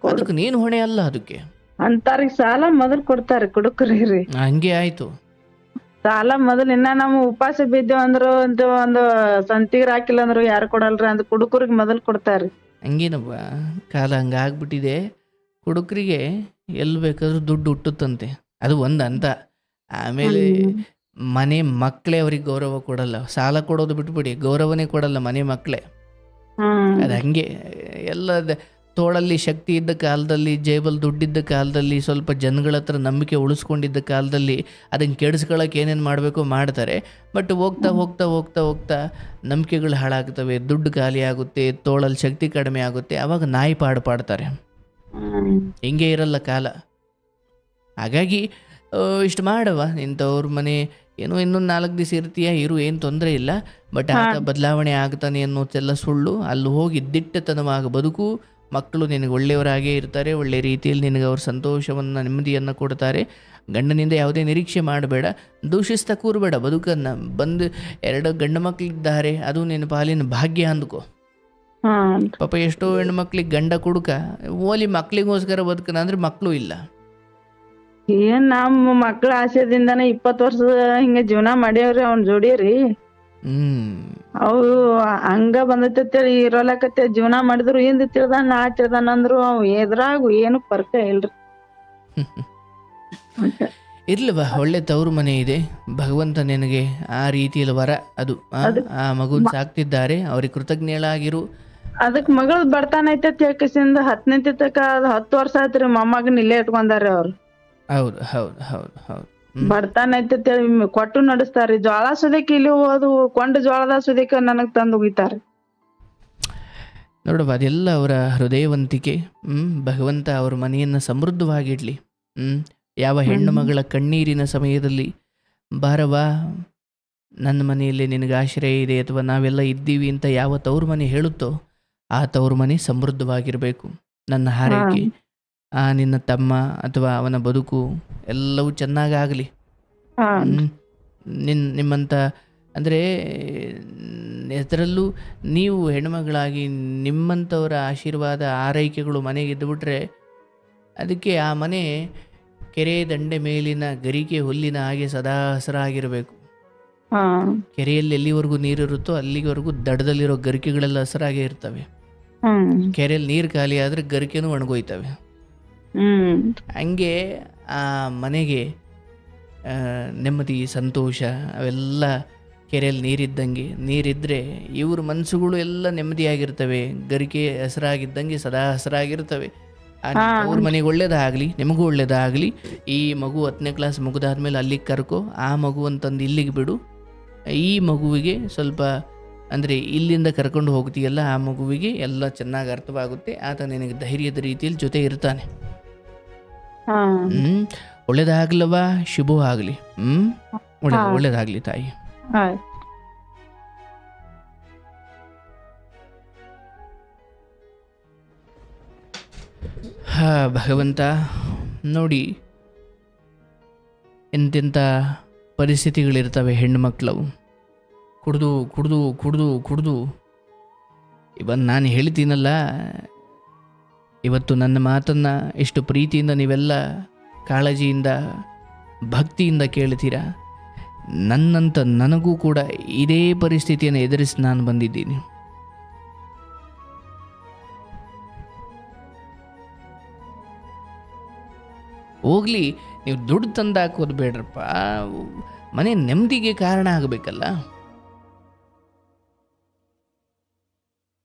ಅದಕ್ಕೆ ನೀನು ಹೊಣೆ ಅಲ್ಲ. ಅದಕ್ಕೆ ಅಂತಾರಿಗೆ ಸಾಲ ಮೊದಲು ಕೊಡ್ತಾರೆ ಕುಡುಕರಿ. ಹಂಗೆ ಆಯ್ತು. ಸಾಲ ಮೊದಲು ಇನ್ನ ನಾವು ಉಪವಾಸ ಬಿದ್ದೇವ್ ಅಂದ್ರು, ಒಂದು ಸಂತಿಗ್ರ ಹಾಕಿಲ್ಲ ಅಂದ್ರು ಯಾರು ಕೊಡಲ್ರಿ, ಅಂದ್ ಕುಡುಕರಿಗೆ ಮೊದಲು ಕೊಡ್ತಾರ್ರಿ. ಹಂಗೇನಪ್ಪ, ಕಾಲ ಹಂಗಾಗ್ಬಿಟ್ಟಿದೆ. ಹುಡುಗರಿಗೆ ಎಲ್ಲಿ ಬೇಕಾದ್ರೂ ದುಡ್ಡು ಹುಟ್ಟುತ್ತಂತೆ, ಅದು ಒಂದು ಅಂತ. ಆಮೇಲೆ ಮನೆ ಮಕ್ಕಳೇ ಅವ್ರಿಗೆ ಗೌರವ ಕೊಡಲ್ಲ, ಸಾಲ ಕೊಡೋದು ಬಿಟ್ಬಿಡಿ, ಗೌರವನೇ ಕೊಡಲ್ಲ ಮನೆ ಮಕ್ಕಳೇ. ಅದು ಹಂಗೆ ಎಲ್ಲ ತೋಳಲ್ಲಿ ಶಕ್ತಿ ಇದ್ದ ಕಾಲದಲ್ಲಿ, ಜೇಬಲ್ ದುಡ್ಡಿದ್ದ ಕಾಲದಲ್ಲಿ, ಸ್ವಲ್ಪ ಜನಗಳ ಹತ್ರ ನಂಬಿಕೆ ಉಳಿಸ್ಕೊಂಡಿದ್ದ ಕಾಲದಲ್ಲಿ ಅದನ್ನು ಕೆಡಿಸ್ಕೊಳ್ಳೋಕೆ ಏನೇನು ಮಾಡಬೇಕು ಮಾಡ್ತಾರೆ. ಬಟ್ ಹೋಗ್ತಾ ಹೋಗ್ತಾ ಹೋಗ್ತಾ ಹೋಗ್ತಾ ನಂಬಿಕೆಗಳು ಹಾಳಾಗ್ತವೆ, ದುಡ್ಡು ಖಾಲಿ ಆಗುತ್ತೆ, ತೋಳಲ್ಲಿ ಶಕ್ತಿ ಕಡಿಮೆ ಆಗುತ್ತೆ, ಆವಾಗ ನಾಯಿ ಪಾಡ್ತಾರೆ. ಹಿಂಗೆ ಇರಲ್ಲ ಕಾಲ. ಹಾಗಾಗಿ ಇಷ್ಟು ಮಾಡವ, ನಿಂತವ್ರ ಮನೆ ಏನೋ ಇನ್ನೊಂದು 4 ದಿವಸ ಇರ್ತೀಯ, ಏನು ತೊಂದರೆ ಇಲ್ಲ. ಬಟ್ ಆತ ಬದಲಾವಣೆ ಆಗ್ತಾನೆ ಅನ್ನೋದೆಲ್ಲ ಸುಳ್ಳು. ಅಲ್ಲಿ ಹೋಗಿ ದಿಟ್ಟತನವಾಗಿ ಬದುಕು, ಮಕ್ಕಳು ನಿನಗೆ ಒಳ್ಳೆಯವರಾಗೇ ಇರ್ತಾರೆ, ಒಳ್ಳೆ ರೀತಿಯಲ್ಲಿ ನಿನಗೆ ಅವ್ರ ಸಂತೋಷವನ್ನು ನೆಮ್ಮದಿಯನ್ನು ಕೊಡ್ತಾರೆ. ಗಂಡನಿಂದ ಯಾವುದೇ ನಿರೀಕ್ಷೆ ಮಾಡಬೇಡ, ದೂಷಿಸ್ತಾ ಕೂರಬೇಡ ಬದುಕನ್ನು. ಬಂದು 2 ಗಂಡು ಮಕ್ಕಳಿದ್ದಾರೆ, ಅದು ನಿನ್ನ ಪಾಲಿನ ಭಾಗ್ಯ ಅಂದ್ಕೋ. ಪಾಪ ಎಷ್ಟೋ ಹೆಣ್ಮಕ್ಳಿಗೆ ಗಂಡ ಕುಡುಕ, ಓಲಿ ಮಕ್ಳಿಗೋಸ್ಕರ ಬದುಕನ ಅಂದ್ರೆ ಮಕ್ಕಳು ಇಲ್ಲ. ಏನ್ ನಮ್ಮ ಮಕ್ಳ ಆಸೆದಿಂದಾನ 20 ವರ್ಷ ಹಿಂಗ ಜೀವನ ಮಾಡ್ಯಾವ್ರಿ ಅವ್ನ ಜೋಡಿರಿ. ಅವು ಹಂಗ ಬಂದೈತೇಳಿ ಇರೋಲಕತ್ತೆ ಜೀವನ ಮಾಡಿದ್ರು ಹಿಂದ್ ತಿಳ್ದಾನ ನಾ ತಿಳ್ದಾನ ಅಂದ್ರು ಅವ್ ಎದ್ರಾಗು ಏನು ಫರ್ಕ ಇಲ್ರಿ. ಇರ್ಲಿವಾ, ಒಳ್ಳೆ ತವರು ಮನೆ ಇದೆ, ಭಗವಂತ ನಿನಗೆ ಆ ರೀತಿಯಲ್ಲಿ ವರ ಅದು ಆ ಮಗುನ್ ಸಾಕ್ತಿದ್ದಾರೆ, ಅವ್ರಿಗೆ ಕೃತಜ್ಞಳಾಗಿರು. ಅದಕ್ ಮಗಳ ಬಡತನ ಐತೆ ಕೇಳ್ಕಸಿಂದ 10ನೇ ತಕ 10 ವರ್ಷ ಆಯ್ತ್ರಿ ಮೊಮ್ಮಗನ್ ಇಲ್ಲೇ ಇಟ್ಕೊಂಡಾರಿ ಅವ್ರು. ಹೌದು ಹೌದು ಹೌದು ಹೌದು. ಬಡತನ ಐತೆ ಕೊಟ್ಟು ನಡೆಸ್ತಾರಿ. ಜೋಳ ಸುದಕ್ಕೆ ಇಲ್ಲಿ ಹೋದು ಕೊಂಡ ಜೋಳದ ಸುದಕ್ಕೆ ನನಗ್ ತಂದು ಒಗಿತಾರ. ನೋಡಪ್ಪ, ಅದೆಲ್ಲ ಅವರ ಹೃದಯವಂತಿಕೆ. ಭಗವಂತ ಅವ್ರ ಮನೆಯನ್ನು ಸಮೃದ್ಧವಾಗಿಡ್ಲಿ. ಯಾವ ಹೆಣ್ಣು ಮಗಳ ಕಣ್ಣೀರಿನ ಸಮಯದಲ್ಲಿ ಬಾರವಾ ನನ್ನ ಮನೆಯಲ್ಲಿ ನಿನಗೆ ಆಶ್ರಯ ಇದೆ ಅಥವಾ ನಾವೆಲ್ಲ ಇದ್ದೀವಿ ಅಂತ ಯಾವ ತವ್ರ ಮನೆ ಹೇಳುತ್ತೋ ಆ ತವ್ರ ಮನೆ ಸಮೃದ್ಧವಾಗಿರಬೇಕು. ನನ್ನ ಹಾರೈಕೆ ನಿನ್ನ ತಮ್ಮ ಅಥವಾ ಅವನ ಬದುಕು ಎಲ್ಲವೂ ಚೆನ್ನಾಗಾಗಲಿ. ನಿಮ್ಮಂಥ ಅಂದರೆ ಹೆಸರಲ್ಲೂ ನೀವು ಹೆಣ್ಮಗಳಾಗಿ ನಿಮ್ಮಂಥವರ ಆಶೀರ್ವಾದ ಆರೈಕೆಗಳು ಮನೆಗೆ ಇದ್ದುಬಿಟ್ರೆ ಅದಕ್ಕೆ ಆ ಮನೆ ಕೆರೆ ದಂಡೆ ಮೇಲಿನ ಗರಿಕೆ ಹುಲ್ಲಿನ ಹಾಗೆ ಸದಾ ಹಸರಾಗಿರಬೇಕು. ಕೆರೆಯಲ್ಲಿ ಎಲ್ಲಿವರೆಗೂ ನೀರಿರುತ್ತೋ ಅಲ್ಲಿವರೆಗೂ ದಡದಲ್ಲಿರೋ ಗರಿಕೆಗಳೆಲ್ಲ ಹಸರಾಗೇ ಇರ್ತವೆ. ಕೆರೆಯಲ್ಲಿ ನೀರು ಖಾಲಿ ಆದರೆ ಗರಿಕೆನೂ ಒಣಗೋಯ್ತವೆ. ಹಂಗೆ ಆ ಮನೆಗೆ ನೆಮ್ಮದಿ ಸಂತೋಷ ಅವೆಲ್ಲ ಕೆರೆಯಲ್ಲಿ ನೀರಿದ್ದಂಗೆ. ನೀರಿದ್ದರೆ ಇವ್ರ ಮನಸ್ಸುಗಳು ಎಲ್ಲ ನೆಮ್ಮದಿಯಾಗಿರ್ತವೆ, ಗರಿಕೆ ಹಸರಾಗಿದ್ದಂಗೆ ಸದಾ ಹಸರಾಗಿರ್ತವೆ. ಅವ್ರ ಮನೆಗೆ ಒಳ್ಳೇದಾಗಲಿ, ನಿಮಗೂ ಒಳ್ಳೇದಾಗಲಿ. ಈ ಮಗು 10ನೇ ಕ್ಲಾಸ್ ಮುಗಿದಾದ್ಮೇಲೆ ಅಲ್ಲಿಗೆ ಕರ್ಕೊ, ಆ ಮಗು ಅಂತಂದು ಇಲ್ಲಿಗೆ ಬಿಡು. ಈ ಮಗುವಿಗೆ ಸ್ವಲ್ಪ ಅಂದರೆ ಇಲ್ಲಿಂದ ಕರ್ಕೊಂಡು ಹೋಗ್ತೀಯಲ್ಲ, ಆ ಮಗುವಿಗೆ ಎಲ್ಲ ಚೆನ್ನಾಗಿ ಅರ್ಥವಾಗುತ್ತೆ. ಆತ ನಿನಗೆ ಧೈರ್ಯದ ರೀತಿಯಲ್ಲಿ ಜೊತೆ ಇರ್ತಾನೆ. ಒಳ್ಳೇದಾಗ್ಲವಾ, ಶುಭವಾಗಲಿ. ಒಳ್ಳೇದಾಗಲಿ ತಾಯಿ. ಭಗವಂತ ನೋಡಿ, ಎಂತೆಂಥ ಪರಿಸ್ಥಿತಿಗಳಿರ್ತವೆ ಹೆಣ್ಣುಮಕ್ಕಳವು. ಕುಡ್ದು ಕುಡ್ದು ಕುಡ್ದು ಕುಡ್ದು ಇವತ್ತು ನಾನು ಹೇಳ್ತೀನಲ್ಲ, ಇವತ್ತು ನನ್ನ ಮಾತನ್ನು ಎಷ್ಟು ಪ್ರೀತಿಯಿಂದ ನೀವೆಲ್ಲ ಕಾಳಜಿಯಿಂದ ಭಕ್ತಿಯಿಂದ ಕೇಳ್ತೀರಾ. ನನ್ನಂತ ನನಗೂ ಕೂಡ ಇದೇ ಪರಿಸ್ಥಿತಿಯನ್ನು ಎದುರಿಸಿ ನಾನು ಬಂದಿದ್ದೀನಿ. ಹೋಗ್ಲಿ, ನೀವು ದುಡ್ಡು ತಂದು ಹಾಕೋದು ಬೇಡ್ರಪ್ಪ, ಮನೆ ನೆಮ್ಮದಿಗೆ ಕಾರಣ ಆಗಬೇಕಲ್ಲ.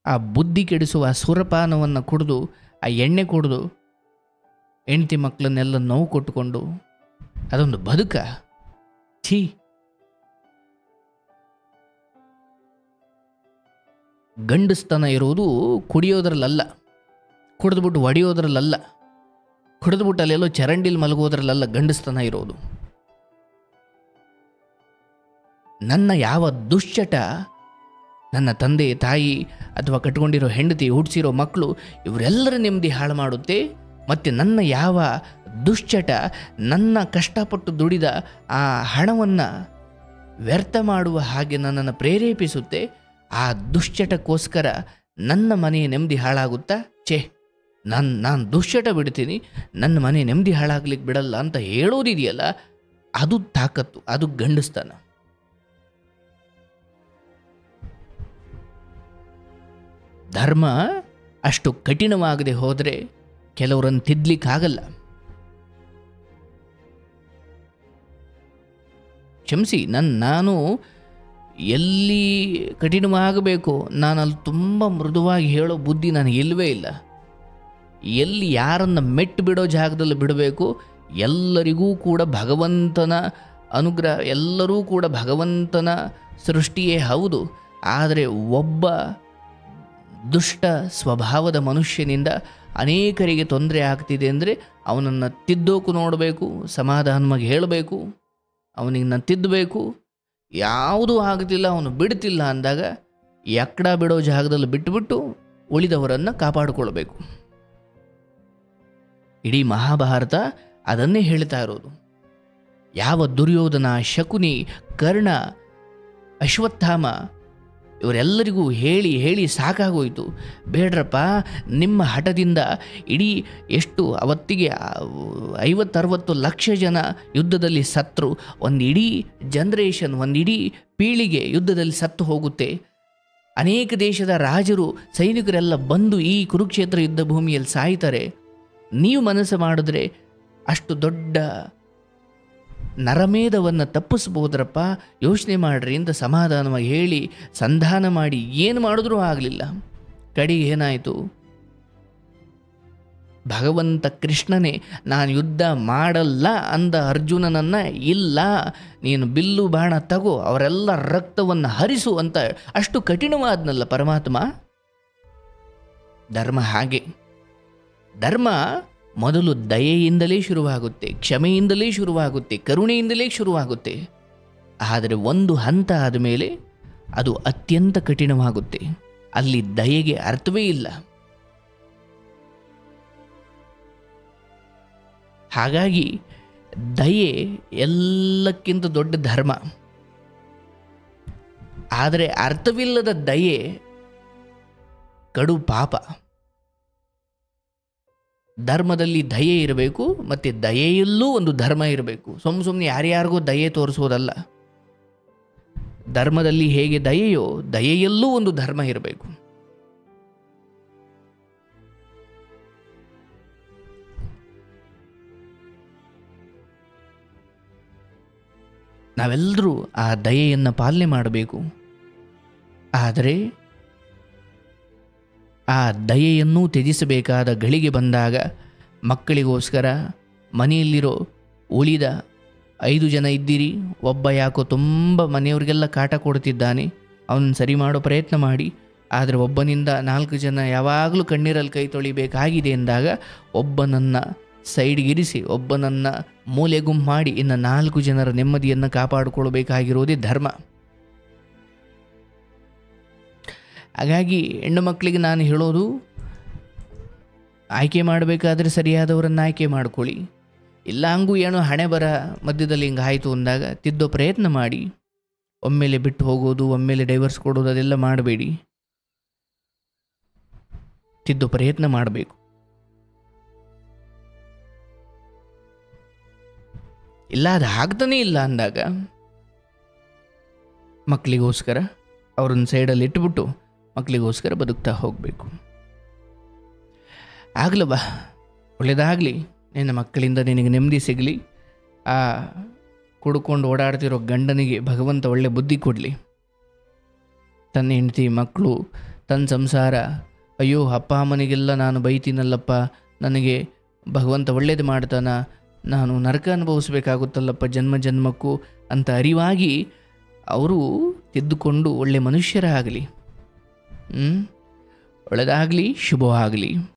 ಆ ಬುದ್ಧಿ ಕೆಡಿಸುವ ಆ ಸುರಪಾನವನ್ನು ಕುಡಿದು, ಆ ಎಣ್ಣೆ ಕುಡಿದು ಹೆಂಡತಿ ಮಕ್ಕಳನ್ನೆಲ್ಲ ನೋವು ಕೊಟ್ಟುಕೊಂಡು ಅದೊಂದು ಬದುಕ? ಛೀ! ಗಂಡಸ್ತನ ಇರೋದು ಕುಡಿಯೋದ್ರಲ್ಲ, ಕುಡಿದ್ಬಿಟ್ಟು ಹೊಡೆಯೋದ್ರಲ್ಲ, ಕುಡಿದ್ಬಿಟ್ಟು ಅಲ್ಲೆಲ್ಲೋ ಚರಂಡಿಲಿ ಮಲಗೋದ್ರಲ್ಲ ಗಂಡಸ್ತನ ಇರೋದು. ನನ್ನ ಯಾವ ದುಶ್ಚಟ ನನ್ನ ತಂದೆ ತಾಯಿ ಅಥವಾ ಕಟ್ಕೊಂಡಿರೋ ಹೆಂಡತಿ, ಹುಟ್ಟಿಸಿರೋ ಮಕ್ಕಳು ಇವರೆಲ್ಲರ ನೆಮ್ಮದಿ ಹಾಳು ಮಾಡುತ್ತೆ. ಮತ್ತು ನನ್ನ ಯಾವ ದುಶ್ಚಟ ನನ್ನ ಕಷ್ಟಪಟ್ಟು ದುಡಿದ ಆ ಹಣವನ್ನು ವ್ಯರ್ಥ ಮಾಡುವ ಹಾಗೆ ನನ್ನನ್ನು ಪ್ರೇರೇಪಿಸುತ್ತೆ. ಆ ದುಶ್ಚಟಕ್ಕೋಸ್ಕರ ನನ್ನ ಮನೆಯ ನೆಮ್ಮದಿ ಹಾಳಾಗುತ್ತಾ? ಛೇ, ನಾನು ದುಶ್ಚಟ ಬಿಡ್ತೀನಿ, ನನ್ನ ಮನೆ ನೆಮ್ಮದಿ ಹಾಳಾಗ್ಲಿಕ್ಕೆ ಬಿಡಲ್ಲ ಅಂತ ಹೇಳೋದಿದೆಯಲ್ಲ, ಅದು ತಾಕತ್ತು, ಅದು ಗಂಡಸ್ತನ. ಧರ್ಮ ಅಷ್ಟು ಕಠಿಣವಾಗದೆ ಹೋದರೆ ಕೆಲವರನ್ನು ತಿದ್ದಲಿಕ್ಕಾಗಲ್ಲ. ಕ್ಷಮಿಸಿ, ನಾನು ಎಲ್ಲಿ ಕಠಿಣವಾಗಬೇಕು, ನಾನು ಅಲ್ಲಿ ತುಂಬ ಮೃದುವಾಗಿ ಹೇಳೋ ಬುದ್ಧಿ ನನಗೆ ಇಲ್ಲವೇ ಇಲ್ಲ. ಎಲ್ಲಿ ಯಾರನ್ನು ಮೆಟ್ಟು ಬಿಡೋ ಜಾಗದಲ್ಲಿ ಬಿಡಬೇಕು, ಎಲ್ಲರಿಗೂ ಕೂಡ ಭಗವಂತನ ಅನುಗ್ರಹ, ಎಲ್ಲರೂ ಕೂಡ ಭಗವಂತನ ಸೃಷ್ಟಿಯೇ ಹೌದು. ಆದರೆ ಒಬ್ಬ ದುಷ್ಟ ಸ್ವಭಾವದ ಮನುಷ್ಯನಿಂದ ಅನೇಕರಿಗೆ ತೊಂದರೆ ಆಗ್ತಿದೆ ಅಂದರೆ ಅವನನ್ನು ತಿದ್ದೋಕು ನೋಡಬೇಕು, ಸಮಾಧಾನವಾಗಿ ಹೇಳಬೇಕು, ಅವನಿಗೆ ನಾನು ತಿದ್ದಬೇಕು. ಯಾವುದೂ ಆಗ್ತಿಲ್ಲ, ಅವನು ಬಿಡ್ತಿಲ್ಲ ಅಂದಾಗ ಎಕ್ಕಡ ಬಿಡೋ ಜಾಗದಲ್ಲಿ ಬಿಟ್ಟುಬಿಟ್ಟು ಉಳಿದವರನ್ನು ಕಾಪಾಡಿಕೊಳ್ಬೇಕು. ಇಡೀ ಮಹಾಭಾರತ ಅದನ್ನೇ ಹೇಳ್ತಾ ಇರೋದು. ಯಾವ ದುರ್ಯೋಧನ, ಶಕುನಿ, ಕರ್ಣ, ಅಶ್ವತ್ಥಾಮ ಇವರೆಲ್ಲರಿಗೂ ಹೇಳಿ ಹೇಳಿ ಸಾಕಾಗೋಯಿತು. ಬೇಡ್ರಪ್ಪ, ನಿಮ್ಮ ಹಠದಿಂದ ಇಡೀ ಎಷ್ಟು ಅವತ್ತಿಗೆ 50-60 ಲಕ್ಷ ಜನ ಯುದ್ಧದಲ್ಲಿ ಸತ್ರು. ಒಂದು ಇಡೀ ಜನ್ರೇಷನ್, ಒಂದು ಇಡೀ ಪೀಳಿಗೆ ಯುದ್ಧದಲ್ಲಿ ಸತ್ತು ಹೋಗುತ್ತೆ. ಅನೇಕ ದೇಶದ ರಾಜರು, ಸೈನಿಕರೆಲ್ಲ ಬಂದು ಈ ಕುರುಕ್ಷೇತ್ರ ಯುದ್ಧ ಭೂಮಿಯಲ್ಲಿ ಸಾಯ್ತಾರೆ. ನೀವು ಮನಸ್ಸು ಮಾಡಿದ್ರೆ ಅಷ್ಟು ದೊಡ್ಡ ನರಮೇಧವನ್ನು ತಪ್ಪಿಸ್ಬೋದ್ರಪ್ಪ, ಯೋಚನೆ ಮಾಡ್ರಿ ಅಂತ ಸಮಾಧಾನವಾಗಿ ಹೇಳಿ ಸಂಧಾನ ಮಾಡಿ ಏನು ಮಾಡಿದ್ರೂ ಆಗಲಿಲ್ಲ. ಕಡೆಗೆ ಏನಾಯಿತು? ಭಗವಂತ ಕೃಷ್ಣನೇ ನಾನು ಯುದ್ಧ ಮಾಡಲ್ಲ ಅಂದ ಅರ್ಜುನನನ್ನು, ಇಲ್ಲ ನೀನು ಬಿಲ್ಲು ಬಾಣ ತಗೋ, ಅವರೆಲ್ಲ ರಕ್ತವನ್ನು ಹರಿಸು ಅಂತ ಅಷ್ಟು ಕಠಿಣವಾದ್ನಲ್ಲ ಪರಮಾತ್ಮ. ಧರ್ಮ ಹಾಗೆ. ಧರ್ಮ ಮೊದಲು ದಯೆಯಿಂದಲೇ ಶುರುವಾಗುತ್ತೆ, ಕ್ಷಮೆಯಿಂದಲೇ ಶುರುವಾಗುತ್ತೆ, ಕರುಣೆಯಿಂದಲೇ ಶುರುವಾಗುತ್ತೆ. ಆದರೆ ಒಂದು ಹಂತ ಆದಮೇಲೆ ಅದು ಅತ್ಯಂತ ಕಠಿಣವಾಗುತ್ತೆ. ಅಲ್ಲಿ ದಯೆಗೆ ಅರ್ಥವೇ ಇಲ್ಲ. ಹಾಗಾಗಿ ದಯೆ ಎಲ್ಲಕ್ಕಿಂತ ದೊಡ್ಡ ಧರ್ಮ. ಆದರೆ ಅರ್ಥವಿಲ್ಲದ ದಯೆ ಕಡು ಪಾಪ. ಧರ್ಮದಲ್ಲಿ ದಯೆ ಇರಬೇಕು, ಮತ್ತು ದಯೆಯಲ್ಲೂ ಒಂದು ಧರ್ಮ ಇರಬೇಕು. ಸುಮ್ಮನೆ ಯಾರ್ಯಾರಿಗೂ ದಯೆ ತೋರಿಸೋದಲ್ಲ. ಧರ್ಮದಲ್ಲಿ ಹೇಗೆ ದಯೆಯೋ ದಯೆಯಲ್ಲೂ ಒಂದು ಧರ್ಮ ಇರಬೇಕು. ನಾವೆಲ್ಲರೂ ಆ ದಯೆಯನ್ನು ಪಾಲನೆ ಮಾಡಬೇಕು. ಆದರೆ ಆ ದಯೆಯನ್ನು ತ್ಯಜಿಸಬೇಕಾದ ಗಳಿಗೆ ಬಂದಾಗ ಮಕ್ಕಳಿಗೋಸ್ಕರ ಮನೆಯಲ್ಲಿರೋ ಉಳಿದ 5 ಜನ ಇದ್ದೀರಿ, ಒಬ್ಬ ಯಾಕೋ ತುಂಬ ಮನೆಯವರಿಗೆಲ್ಲ ಕಾಟ ಕೊಡ್ತಿದ್ದಾನೆ, ಅವನನ್ನು ಸರಿ ಮಾಡೋ ಪ್ರಯತ್ನ ಮಾಡಿ. ಆದರೆ ಒಬ್ಬನಿಂದ 4 ಜನ ಯಾವಾಗಲೂ ಕಣ್ಣೀರಲ್ಲಿ ಕೈ ತೊಳಿಬೇಕಾಗಿದೆ ಎಂದಾಗ ಒಬ್ಬನನ್ನು ಸೈಡ್ಗಿರಿಸಿ, ಒಬ್ಬನನ್ನು ಮೂಲೆಗುಂಪು ಮಾಡಿ ಇನ್ನು 4 ಜನರ ನೆಮ್ಮದಿಯನ್ನು ಕಾಪಾಡಿಕೊಳ್ಬೇಕಾಗಿರೋದೇ ಧರ್ಮ. ಹಾಗಾಗಿ ಹೆಣ್ಣು ಮಕ್ಕಳಿಗೆ ನಾನು ಹೇಳೋದು, ಆಯ್ಕೆ ಮಾಡಬೇಕಾದ್ರೆ ಸರಿಯಾದವರನ್ನು ಆಯ್ಕೆ ಮಾಡ್ಕೊಳ್ಳಿ. ಇಲ್ಲ ಹಂಗೂ ಏನೋ ಹಣೆ ಬರ ಮಧ್ಯದಲ್ಲಿ ಹಿಂಗೆ ಆಯಿತು ಅಂದಾಗ ತಿದ್ದೋ ಪ್ರಯತ್ನ ಮಾಡಿ. ಒಮ್ಮೆಲೆ ಬಿಟ್ಟು ಹೋಗೋದು, ಒಮ್ಮೆಲೆ ಡೈವರ್ಸ್ ಕೊಡೋದು ಅದೆಲ್ಲ ಮಾಡಬೇಡಿ. ತಿದ್ದೋ ಪ್ರಯತ್ನ ಮಾಡಬೇಕು. ಇಲ್ಲ ಅದು ಆಗ್ತಾನೇ ಇಲ್ಲ ಅಂದಾಗ ಮಕ್ಕಳಿಗೋಸ್ಕರ ಅವ್ರನ್ನ ಸೈಡಲ್ಲಿ ಇಟ್ಬಿಟ್ಟು ಮಕ್ಕಳಿಗೋಸ್ಕರ ಬದುಕ್ತಾ ಹೋಗಬೇಕು. ಆಗಲವಾ, ಒಳ್ಳೆಯದಾಗಲಿ, ನಿನ್ನ ಮಕ್ಕಳಿಂದ ನಿನಗೆ ನೆಮ್ಮದಿ ಸಿಗಲಿ. ಆ ಕುಡ್ಕೊಂಡು ಓಡಾಡ್ತಿರೋ ಗಂಡನಿಗೆ ಭಗವಂತ ಒಳ್ಳೆ ಬುದ್ಧಿ ಕೊಡಲಿ. ತನ್ನ ಹೆಂಡತಿ, ಮಕ್ಕಳು, ತನ್ನ ಸಂಸಾರ, ಅಯ್ಯೋ ಅಪ್ಪ ಅಮ್ಮನಿಗೆಲ್ಲ ನಾನು ಬೈತೀನಲ್ಲಪ್ಪ, ನನಗೆ ಭಗವಂತ ಒಳ್ಳೇದು ಮಾಡ್ತಾನ, ನಾನು ನರಕ ಅನುಭವಿಸ್ಬೇಕಾಗುತ್ತಲ್ಲಪ್ಪ ಜನ್ಮ ಜನ್ಮಕ್ಕೂ ಅಂತ ಅರಿವಾಗಿ ಅವರು ತಿದ್ದುಕೊಂಡು ಒಳ್ಳೆ ಮನುಷ್ಯರಾಗಲಿ. ಒಳ್ಳೆಯದಾಗಲಿ, ಶುಭವಾಗಲಿ.